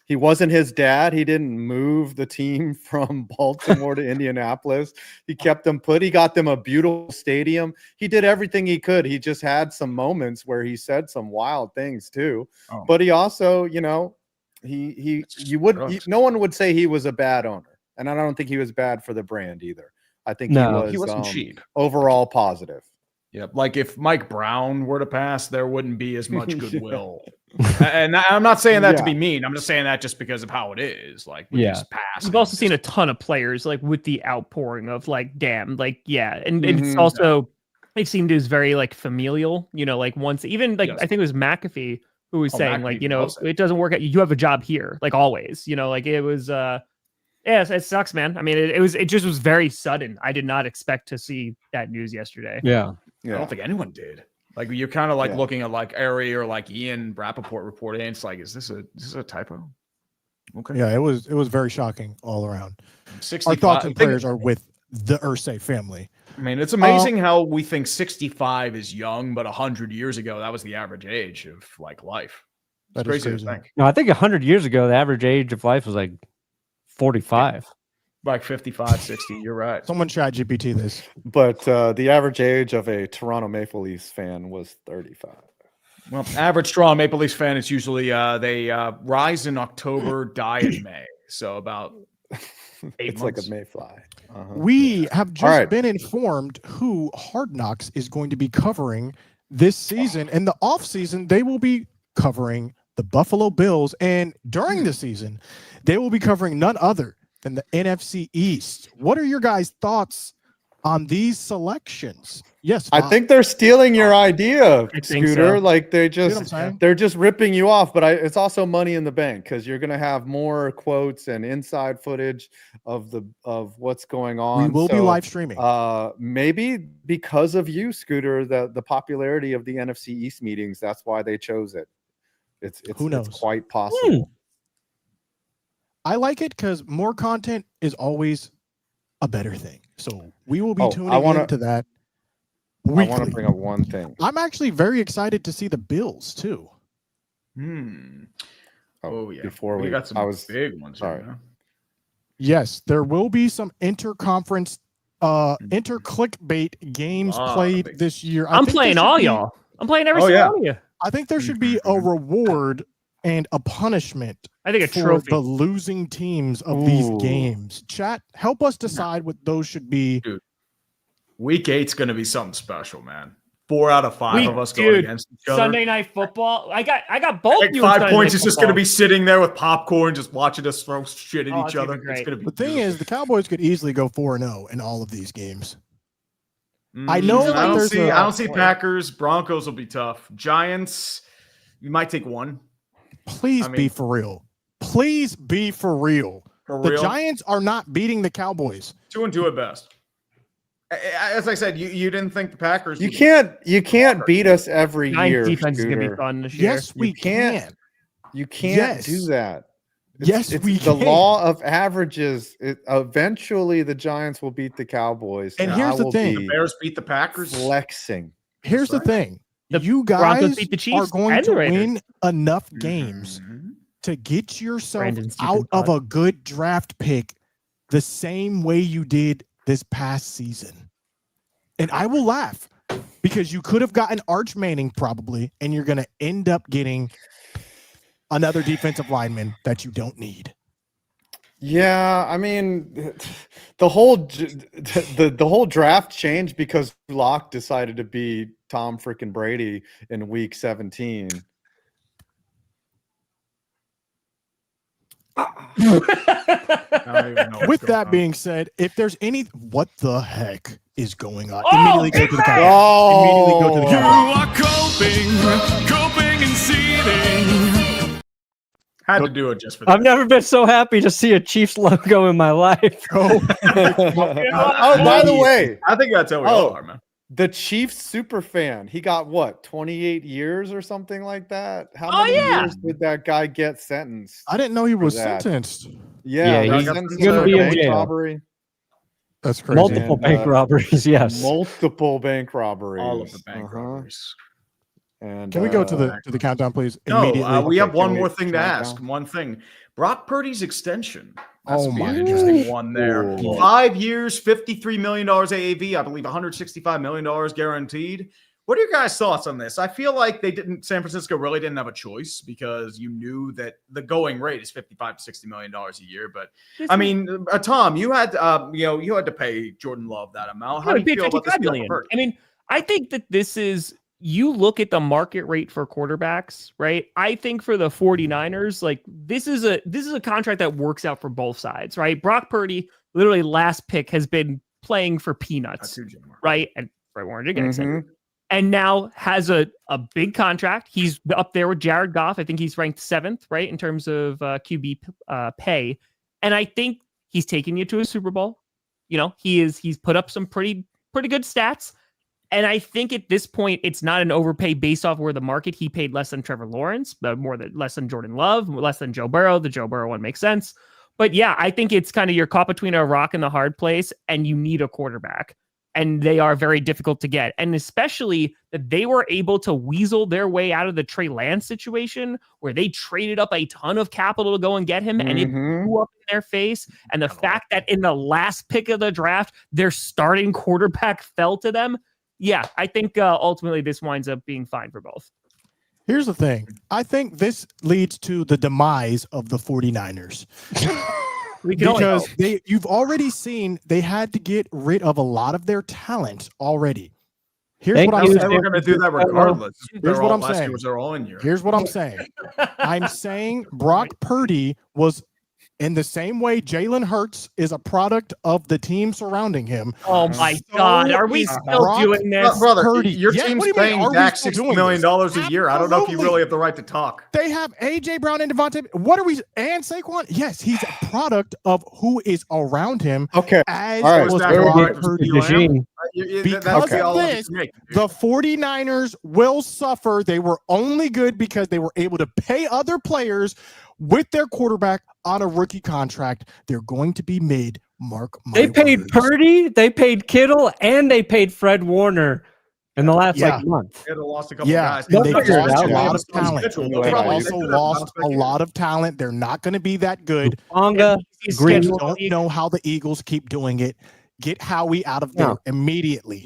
Speaker 1: He wasn't his dad. He didn't move the team from Baltimore to Indianapolis. He kept them put. He got them a beautiful stadium. He did everything he could. He just had some moments where he said some wild things too. But he also, you know, no one would say he was a bad owner, and I don't think he was bad for the brand either. I think he wasn't cheap. Overall positive.
Speaker 4: Yep. Like if Mike Brown were to pass, there wouldn't be as much goodwill. And I'm not saying that to be mean. I'm just saying that just because of how it is. Like, just pass.
Speaker 5: We've also seen a ton of players like with the outpouring of like, damn, like, and it's also, it seemed it was very like familial, you know, like once even like, I think it was McAfee who was saying like, you know, it doesn't work out. You have a job here, like always, you know, like it was, it sucks, man. I mean, it just was very sudden. I did not expect to see that news yesterday.
Speaker 4: I don't think anyone did. Like you're kind of like looking at like Ari or like Ian Rappaport reporting, and it's like, is this a typo? Okay.
Speaker 2: Yeah, it was very shocking all around.
Speaker 4: 65,
Speaker 2: our thoughts and prayers are with the Irsay family.
Speaker 4: I mean, it's amazing how we think 65 is young, but 100 years ago, that was the average age of like life. It's crazy to think.
Speaker 3: No, I think 100 years ago, the average age of life was like 45.
Speaker 4: Like 55, 60. You're right.
Speaker 2: Someone chat GPT this.
Speaker 1: But the average age of a Toronto Maple Leafs fan was 35.
Speaker 4: Well, average Toronto Maple Leafs fan, it's usually they rise in October, die in May. So about 8 months.
Speaker 1: Like a mayfly.
Speaker 2: We have just been informed who Hard Knocks is going to be covering this season. In the offseason, they will be covering the Buffalo Bills. And during the season, they will be covering none other than the NFC East. What are your guys' thoughts on these selections? Yes,
Speaker 1: I think they're stealing your idea, Scooter. So. Like they're just ripping you off. But it's also money in the bank because you're going to have more quotes and inside footage of what's going on.
Speaker 2: We will be live streaming.
Speaker 1: Maybe because of you, Scooter, the popularity of the NFC East meetings. That's why they chose it. It's who knows? It's quite possible.
Speaker 2: I like it because more content is always a better thing. So we will be tuning into that weekly.
Speaker 1: I want to bring up one thing.
Speaker 2: I'm actually very excited to see the Bills too.
Speaker 4: Before we got some big ones. Sorry.
Speaker 2: Yes, there will be some interconference, inter-clickbait games played this year.
Speaker 5: I'm playing all y'all. I'm playing every single one of you.
Speaker 2: I think there should be a reward and a punishment.
Speaker 5: I think a
Speaker 2: for
Speaker 5: trophy.
Speaker 2: The losing teams of these games. Chat, help us decide what those should be.
Speaker 4: Dude, week 8's going to be something special, man. 4 out of 5 of us going against each other.
Speaker 5: Sunday Night Football. I got both.
Speaker 4: Like 5 points is just going to be sitting there with popcorn, just watching us throw shit at each other. It's going to be.
Speaker 2: The thing is, the Cowboys could easily go 4-0 in all of these games. I know.
Speaker 4: I don't see Packers. Broncos will be tough. Giants, you might take one.
Speaker 2: Please be for real. Please be for real. The Giants are not beating the Cowboys.
Speaker 4: 2-2 at best. As I said, you didn't think the Packers.
Speaker 1: You can't beat us every year.
Speaker 5: Defense is gonna be fun this year.
Speaker 2: Yes, we can.
Speaker 1: You can't do that.
Speaker 2: It's
Speaker 1: the law of averages. Eventually, the Giants will beat the Cowboys.
Speaker 2: And here's the thing:
Speaker 4: the Bears beat the Packers.
Speaker 1: Flexing.
Speaker 2: Here's the thing: you guys are going to win enough games to get yourself out of a good draft pick the same way you did this past season. And I will laugh because you could have gotten Arch Manning probably, and you're going to end up getting another defensive lineman that you don't need.
Speaker 1: Yeah, I mean, the whole draft changed because Locke decided to be Tom freaking Brady in week 17.
Speaker 2: With that being said, if there's any, what the heck is going on?
Speaker 5: Oh,
Speaker 2: Immediately go to the countdown. Immediately go to the
Speaker 7: You
Speaker 2: countdown.
Speaker 7: are coping and seething.
Speaker 4: Had to do it just for that.
Speaker 3: I've never been so happy to see a Chiefs logo in my life.
Speaker 1: Oh, by the way,
Speaker 4: I think that's how we all are, man.
Speaker 1: The Chiefs super fan. He got what, 28 years or something like that? How many years did that guy get sentenced?
Speaker 2: I didn't know he was
Speaker 1: that?
Speaker 2: sentenced.
Speaker 1: Yeah,
Speaker 3: he's
Speaker 1: sentenced
Speaker 3: gonna
Speaker 1: for
Speaker 3: be in
Speaker 1: bank
Speaker 3: jail.
Speaker 1: robbery.
Speaker 2: That's crazy.
Speaker 3: Multiple bank robberies, yes.
Speaker 1: Multiple bank robberies.
Speaker 4: All of the bank robberies.
Speaker 1: And
Speaker 2: can we go to the countdown, please?
Speaker 4: No, we have one more thing to
Speaker 1: count
Speaker 4: ask.
Speaker 1: down?
Speaker 4: One thing. Brock Purdy's extension. That's
Speaker 2: Oh my
Speaker 4: an interesting one there.
Speaker 1: Ooh.
Speaker 4: 5 years, $53 million AAV. I believe $165 million guaranteed. What are your guys' thoughts on this? I feel like San Francisco really didn't have a choice because you knew that the going rate is $55 to $60 million a year. But I mean, Tom, you had you had to pay Jordan Love that amount. How do you feel about this deal for Purdy?
Speaker 5: I mean, I think that this is, you look at the market rate for quarterbacks, right? I think for the 49ers, like this is a contract that works out for both sides, right? Brock Purdy, literally last pick, has been playing for peanuts, right? And Fred Warner did get extended. And now has a big contract. He's up there with Jared Goff. I think he's ranked 7th, right, in terms of QB pay. And I think he's taken you to a Super Bowl. You know, he's put up some pretty good stats. And I think at this point, it's not an overpay based off where the market. He paid less than Trevor Lawrence, but less than Jordan Love, less than Joe Burrow. The Joe Burrow one makes sense. But yeah, I think it's kind of you're caught between a rock and the hard place, and you need a quarterback. And they are very difficult to get. And especially that they were able to weasel their way out of the Trey Lance situation where they traded up a ton of capital to go and get him, and it blew up in their face. And the fact that in the last pick of the draft, their starting quarterback fell to them. Yeah, I think ultimately this winds up being fine for both.
Speaker 2: Here's the thing. I think this leads to the demise of the 49ers. Because you've already seen they had to get rid of a lot of their talent already. Here's what I'm saying.
Speaker 4: We're going to do that regardless.
Speaker 2: Here's what I'm saying.
Speaker 4: They're all in here.
Speaker 2: Here's what I'm saying. I'm saying Brock Purdy was, in the same way Jalen Hurts is a product of the team surrounding him.
Speaker 5: Oh my God. Are we still doing this?
Speaker 4: Brother,
Speaker 2: Purdy.
Speaker 4: your team's paying Dak $60 million a year. I don't know if you really have the right to talk.
Speaker 2: They have A.J. Brown and Devontae. And Saquon? Yes, he's a product of who is around him.
Speaker 1: Okay.
Speaker 2: As
Speaker 1: all right.
Speaker 2: was Brock Purdy. Because of this, the 49ers will suffer. They were only good because they were able to pay other players with their quarterback on a rookie contract. They're going to be made, mark my
Speaker 3: They paid
Speaker 2: words.
Speaker 3: Purdy, they paid Kittle, and they paid Fred Warner in the last month.
Speaker 4: They lost a couple
Speaker 2: guys.
Speaker 4: guys.
Speaker 2: They lost a lot of talent.
Speaker 4: Schedule.
Speaker 2: They also lost a lot of talent. They're not going to be that good.
Speaker 3: Anga,
Speaker 2: Green don't know how the Eagles keep doing it. Get Howie out of there immediately.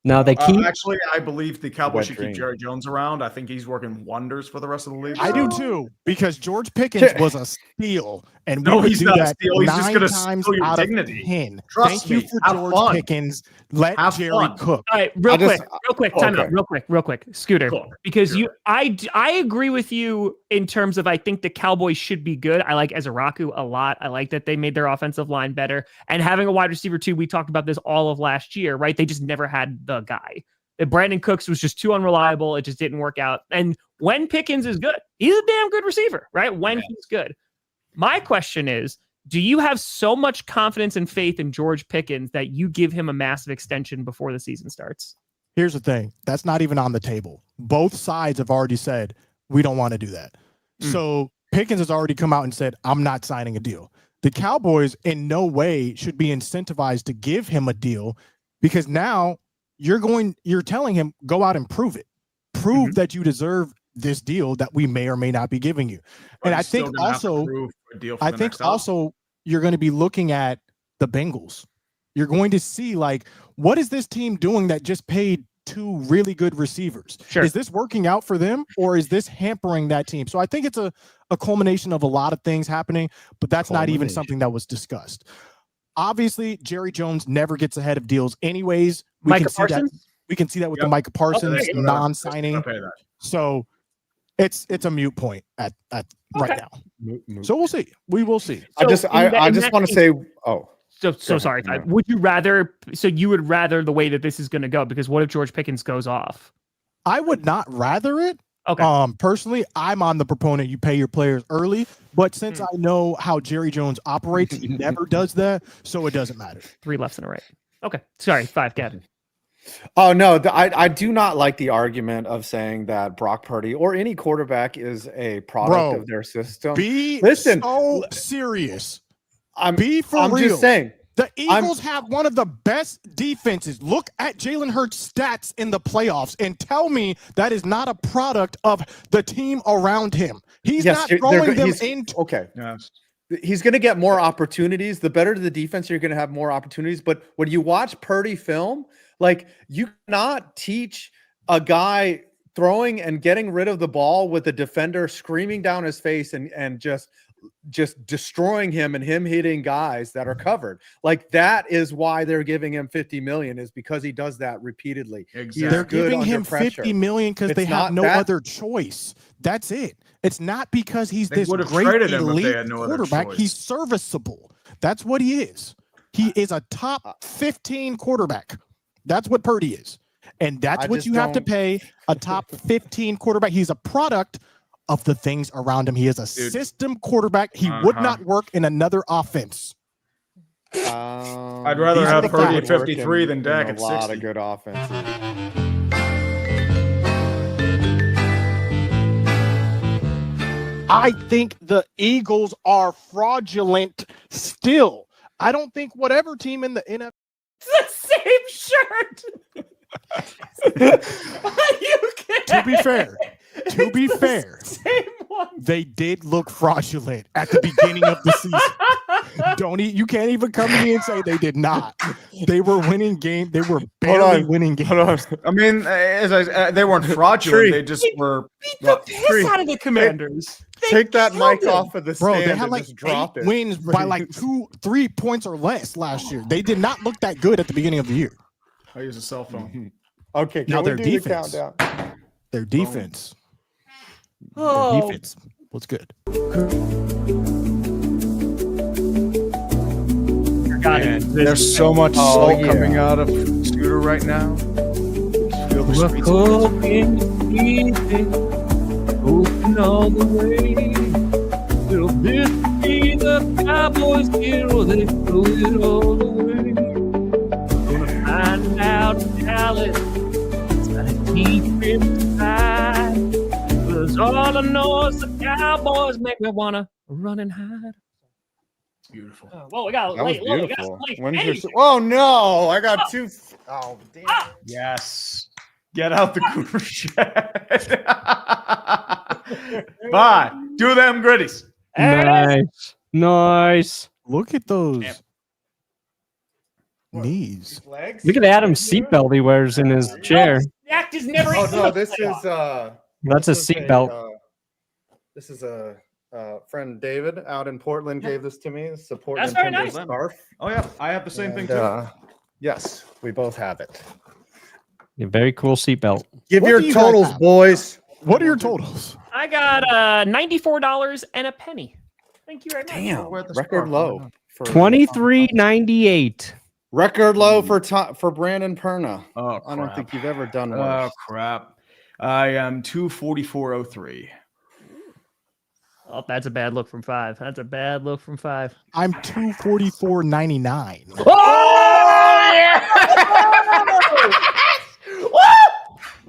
Speaker 3: No, they keep.
Speaker 4: Actually, I believe the Cowboys should keep Jerry Jones around. I think he's working wonders for the rest of the league.
Speaker 2: I do too, because George Pickens was a steal, and we would do that
Speaker 4: he's just
Speaker 2: 9
Speaker 4: gonna
Speaker 2: times
Speaker 4: steal your
Speaker 2: out
Speaker 4: dignity.
Speaker 2: of 10.
Speaker 4: Trust
Speaker 2: Thank you
Speaker 4: me.
Speaker 2: for
Speaker 4: Have
Speaker 2: George
Speaker 4: fun.
Speaker 2: Pickens. Let Jerry cook.
Speaker 5: All right, real quick, time out, real quick, Scooter, because I agree with you in terms of I think the Cowboys should be good. I like Ezeraku a lot. I like that they made their offensive line better, and having a wide receiver too. We talked about this all of last year, right? They just never had the guy. Brandon Cooks was just too unreliable. It just didn't work out. And when Pickens is good, he's a damn good receiver, right? When he's good. My question is, do you have so much confidence and faith in George Pickens that you give him a massive extension before the season starts?
Speaker 2: Here's the thing. That's not even on the table. Both sides have already said, we don't want to do that. So Pickens has already come out and said, I'm not signing a deal. The Cowboys in no way should be incentivized to give him a deal, because now you're telling him, go out and prove it. Prove that you deserve this deal that we may or may not be giving you. And I think also you're going to be looking at the Bengals. You're going to see, like, what is this team doing that just paid 2 really good receivers? Is this working out for them, or is this hampering that team? So I think it's a culmination of a lot of things happening, but that's not even something that was discussed. Obviously, Jerry Jones never gets ahead of deals anyways. We can see that with the Micah Parsons non-signing. So it's a moot point at right now. So we'll see. We will see.
Speaker 1: I just want to say,
Speaker 5: So sorry. Would you rather? So you would rather the way that this is going to go? Because what if George Pickens goes off?
Speaker 2: I would not rather it.
Speaker 5: Okay.
Speaker 2: Personally, I'm on the proponent. You pay your players early, but since I know how Jerry Jones operates, he never does that, so it doesn't matter.
Speaker 5: 3 lefts and a right. Okay. Sorry. 5. Gavin.
Speaker 1: Oh no, I do not like the argument of saying that Brock Purdy or any quarterback is a product of their system.
Speaker 2: Listen, so serious. I'm real.
Speaker 1: Just saying.
Speaker 2: The Eagles have one of the best defenses. Look at Jalen Hurts' stats in the playoffs and tell me that is not a product of the team around him. He's not throwing them into.
Speaker 1: Okay. Yes. He's going to get more opportunities. The better the defense, you're going to have more opportunities. But when you watch Purdy film, like, you cannot teach a guy throwing and getting rid of the ball with a defender screaming down his face and just destroying him and him hitting guys that are covered. Like, that is why they're giving him $50 million, is because he does that repeatedly.
Speaker 2: Exactly. They're giving him $50 million because they have no other choice. That's it. It's not because he's this great elite quarterback. He's serviceable. That's what he is. He is a top 15 quarterback. That's what Purdy is. And that's what you have to pay a top 15 quarterback. He's a product of the things around him. He is a system quarterback. He would not work in another offense.
Speaker 4: I'd rather have Purdy at 53 than Dak at 60.
Speaker 1: A lot of good offenses.
Speaker 2: I think the Eagles are fraudulent still. I don't think whatever team in the NFL.
Speaker 5: It's the same shirt. You kidding?
Speaker 2: To be fair,
Speaker 5: same one.
Speaker 2: They did look fraudulent at the beginning of the season. You can't even come to me and say they did not. They were winning games. They were barely winning games.
Speaker 4: I mean, they weren't fraudulent. They just were
Speaker 5: beat the piss out of the Commanders.
Speaker 1: Take that mic off of the stand.
Speaker 2: Bro, they had like 8 wins by like 2-3 points or less last year. They did not look that good at the beginning of the year.
Speaker 4: I use a cell phone.
Speaker 1: Okay,
Speaker 2: now their defense. Their defense. Their defense was good.
Speaker 4: There's so much salt coming out of Scooter right now. Feel the streets
Speaker 3: open all the way. Will this be the Cowboys hero? They throw it all the way. Gonna find out Dallas. It's gotta keep him tight. 'Cause all I know is the Cowboys make me wanna run and hide.
Speaker 4: Beautiful.
Speaker 5: Well, we got
Speaker 1: that
Speaker 5: late.
Speaker 1: Was beautiful.
Speaker 5: Hey.
Speaker 1: Oh no! I got two. Oh damn!
Speaker 4: Yes. Get out the cooler shed. Bye. Do them gritties.
Speaker 3: Nice.
Speaker 2: Look at those knees.
Speaker 3: Look at Adam's seatbelt he wears in his chair.
Speaker 5: The act is never.
Speaker 1: Oh no! This is
Speaker 3: That's a seatbelt.
Speaker 1: This is a friend David out in Portland gave this to me. Support
Speaker 5: That's very nice.
Speaker 1: Scarf.
Speaker 4: Oh yeah, I have the same thing too.
Speaker 1: Yes, we both have it.
Speaker 3: A very cool seatbelt.
Speaker 1: Give your totals, boys.
Speaker 2: What are your totals?
Speaker 5: I got $94 and a penny. Thank you very much.
Speaker 1: Damn, record low.
Speaker 3: $23.98.
Speaker 1: Record low for Brandon Perna.
Speaker 4: Oh,
Speaker 1: I don't think you've ever done worse.
Speaker 4: Oh crap! I am 244.03.
Speaker 5: Oh, that's a bad look from 5. That's a bad look from 5.
Speaker 2: I'm 244.99.
Speaker 5: Oh yeah!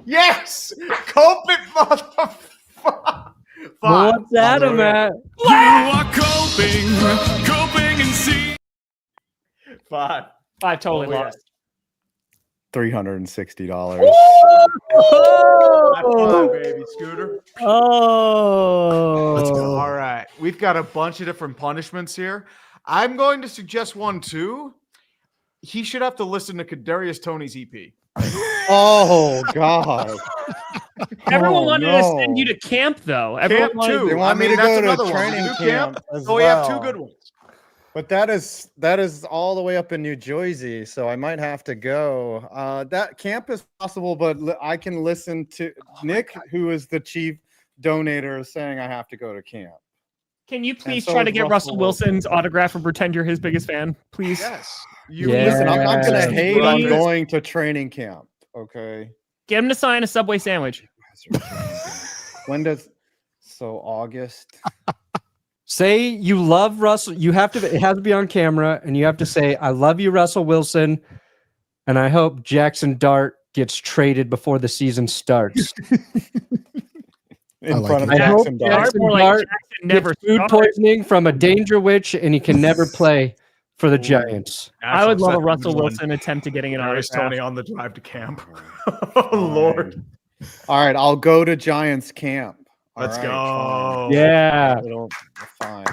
Speaker 4: Yes! Cope it, motherfucker!
Speaker 3: What's Adam at?
Speaker 7: You are coping and see.
Speaker 4: 5
Speaker 5: totally lost.
Speaker 1: $360.
Speaker 4: Oh, baby, Scooter.
Speaker 3: Oh.
Speaker 2: Let's go.
Speaker 4: All right. We've got a bunch of different punishments here. I'm going to suggest one, too. He should have to listen to Kadarius Toney's EP.
Speaker 1: Oh, God.
Speaker 5: Everyone wanted to send you to camp, though.
Speaker 4: Camp 2.
Speaker 1: They want me to go to training camp.
Speaker 4: So we have 2 good ones.
Speaker 1: But that is all the way up in New Jersey, so I might have to go. That camp is possible, but I can listen to Nick, who is the chief donator, saying I have to go to camp.
Speaker 5: Can you please
Speaker 1: so
Speaker 5: try to
Speaker 1: is
Speaker 5: get
Speaker 1: Russell
Speaker 5: Russell Wilson's autograph and pretend you're his biggest fan, please?
Speaker 4: Yes.
Speaker 1: Listen, I'm not going to hate on
Speaker 5: Please.
Speaker 1: going to training camp. Okay.
Speaker 5: Get him to sign a Subway sandwich.
Speaker 1: When does August?
Speaker 3: Say you love Russell. You have to. It has to be on camera, and you have to say, "I love you, Russell Wilson," and I hope Jackson Dart gets traded before the season starts.
Speaker 1: In front of
Speaker 3: I hope
Speaker 1: Jackson Dart.
Speaker 3: Jackson
Speaker 5: More like
Speaker 3: Dart
Speaker 5: Jackson never
Speaker 3: gets food
Speaker 5: started.
Speaker 3: poisoning from a danger witch, and he can never play for the Giants.
Speaker 5: I would love a
Speaker 4: Second
Speaker 5: Russell
Speaker 4: one.
Speaker 5: Wilson attempt to getting an
Speaker 4: There's
Speaker 5: autograph.
Speaker 4: Tony on the drive to camp. Oh, Lord.
Speaker 1: All right, I'll go to Giants camp. All
Speaker 4: Let's
Speaker 1: right,
Speaker 4: go.
Speaker 3: Yeah.
Speaker 1: Fine.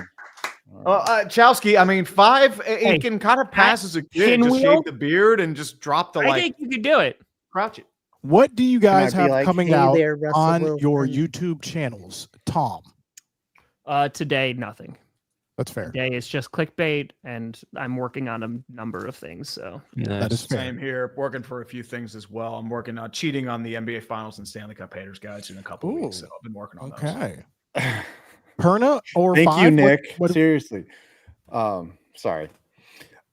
Speaker 4: Well, Chowski, I mean, 5,
Speaker 5: Hey,
Speaker 4: he can kind of pass as a kid. Just
Speaker 5: Pinwheel?
Speaker 4: shave the beard and just drop the,
Speaker 5: I think you could do it.
Speaker 4: crouch it.
Speaker 2: What do you guys
Speaker 1: I be
Speaker 2: have
Speaker 1: like,
Speaker 2: coming
Speaker 1: "Hey
Speaker 2: out
Speaker 1: there, Russell
Speaker 2: on
Speaker 1: Wilson"?
Speaker 2: your YouTube channels, Tom?
Speaker 5: Today, nothing.
Speaker 2: That's fair.
Speaker 5: Today is just clickbait, and I'm working on a number of things. So
Speaker 2: That is fair.
Speaker 4: Same here. Working for a few things as well. I'm working on cheating on the NBA Finals and Stanley Cup Haters Guides in a couple of weeks. So I've been working on those.
Speaker 2: Okay. Perna or
Speaker 1: Thank
Speaker 2: 5?
Speaker 1: you, Nick.
Speaker 2: What-
Speaker 1: Seriously. Sorry.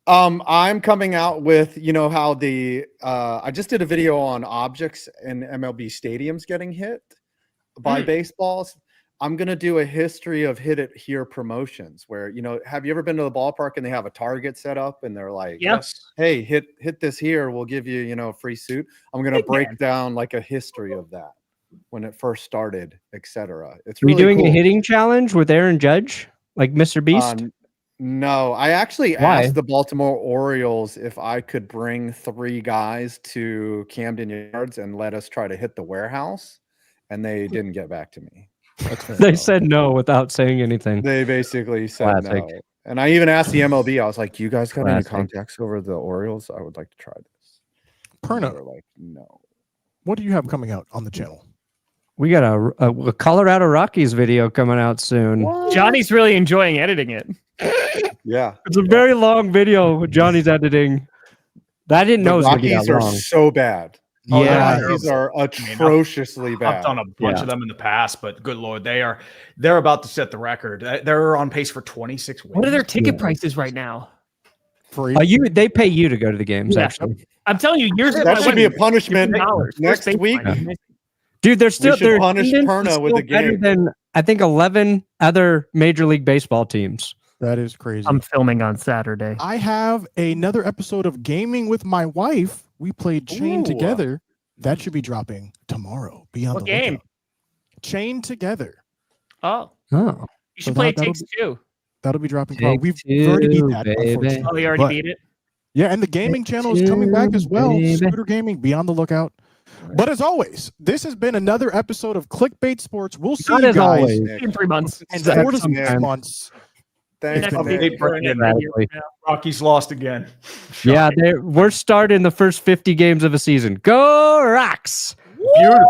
Speaker 1: I'm coming out with, how I just did a video on objects in MLB stadiums getting hit by baseballs. I'm going to do a history of hit it here promotions where, have you ever been to the ballpark and they have a target set up and they're like,
Speaker 5: yes,
Speaker 1: hey, hit this here. We'll give you, a free suit. I'm going to break down like a history of that when it first started, etc. It's
Speaker 3: Are you
Speaker 1: really
Speaker 3: doing
Speaker 1: cool.
Speaker 3: a hitting challenge with Aaron Judge, like Mr. Beast?
Speaker 1: No, I actually
Speaker 3: Why?
Speaker 1: asked the Baltimore Orioles if I could bring 3 guys to Camden Yards and let us try to hit the warehouse, and they didn't get back to me.
Speaker 2: That's fair.
Speaker 3: They said no without saying anything.
Speaker 1: They basically said
Speaker 3: Classic.
Speaker 1: no. And I even asked the MLB, I was like, you guys got any
Speaker 3: Classic.
Speaker 1: contacts over the Orioles? I would like to try this. And
Speaker 2: Perna,
Speaker 1: they were like, no.
Speaker 2: what do you have coming out on the channel?
Speaker 3: We got a Colorado Rockies video coming out soon.
Speaker 5: Johnny's really enjoying editing it.
Speaker 1: Yeah.
Speaker 3: It's a very long video Johnny's editing. I didn't know
Speaker 1: The
Speaker 3: it was going to be
Speaker 1: Rockies
Speaker 3: that
Speaker 1: are
Speaker 3: long.
Speaker 1: so bad.
Speaker 4: Oh,
Speaker 3: Yeah.
Speaker 1: The Rockies are atrociously
Speaker 4: I've
Speaker 1: bad.
Speaker 4: done a bunch of them in the past, but good Lord, they're about to set the record. They're on pace for 26 wins.
Speaker 5: What are their ticket prices right now?
Speaker 2: Free.
Speaker 3: They pay you to go to the games,
Speaker 5: Yeah.
Speaker 3: actually.
Speaker 5: I'm telling you, years ago,
Speaker 1: That
Speaker 5: I
Speaker 1: should be a
Speaker 5: went
Speaker 1: punishment
Speaker 5: $50.
Speaker 1: next
Speaker 5: First
Speaker 1: week.
Speaker 5: baseline.
Speaker 3: Dude, they're still
Speaker 1: should
Speaker 3: their
Speaker 1: punish
Speaker 3: attendance
Speaker 1: Perna
Speaker 3: is
Speaker 1: with
Speaker 3: still
Speaker 1: the
Speaker 3: better
Speaker 1: game.
Speaker 3: than I think 11 other Major League Baseball teams.
Speaker 2: That is crazy.
Speaker 5: I'm filming on Saturday.
Speaker 2: I have another episode of Gaming with My Wife. We played Chain
Speaker 1: Ooh.
Speaker 2: Together. That should be dropping tomorrow. Be on
Speaker 5: What
Speaker 2: the
Speaker 5: game?
Speaker 2: lookout. Chain Together.
Speaker 5: Oh,
Speaker 3: Oh,
Speaker 5: you should
Speaker 2: So
Speaker 5: play
Speaker 2: that'll
Speaker 5: Takes Two.
Speaker 2: That'll be dropping tomorrow.
Speaker 3: Take
Speaker 2: We've already beat
Speaker 3: two,
Speaker 2: that.
Speaker 3: baby.
Speaker 2: Unfortunately.
Speaker 5: Oh, you already
Speaker 2: But-
Speaker 5: beat it?
Speaker 2: Yeah, and the gaming
Speaker 3: Take
Speaker 2: channel is coming back as well.
Speaker 3: two, baby.
Speaker 2: Scooter Gaming, be on the lookout. But as always, this has been another episode of Clickbait Sports. We'll see
Speaker 3: Not
Speaker 2: you
Speaker 3: as
Speaker 2: guys
Speaker 3: always.
Speaker 5: In 3 months.
Speaker 2: in
Speaker 1: Thanks,
Speaker 2: 4 to 6
Speaker 1: Nick.
Speaker 2: months.
Speaker 1: Thanks,
Speaker 2: It's been
Speaker 1: Nick.
Speaker 4: They bring it.
Speaker 3: Exactly.
Speaker 4: Rockies lost again.
Speaker 3: Yeah, we're starting the first 50 games of a season. Go Rocks!
Speaker 4: Beautiful.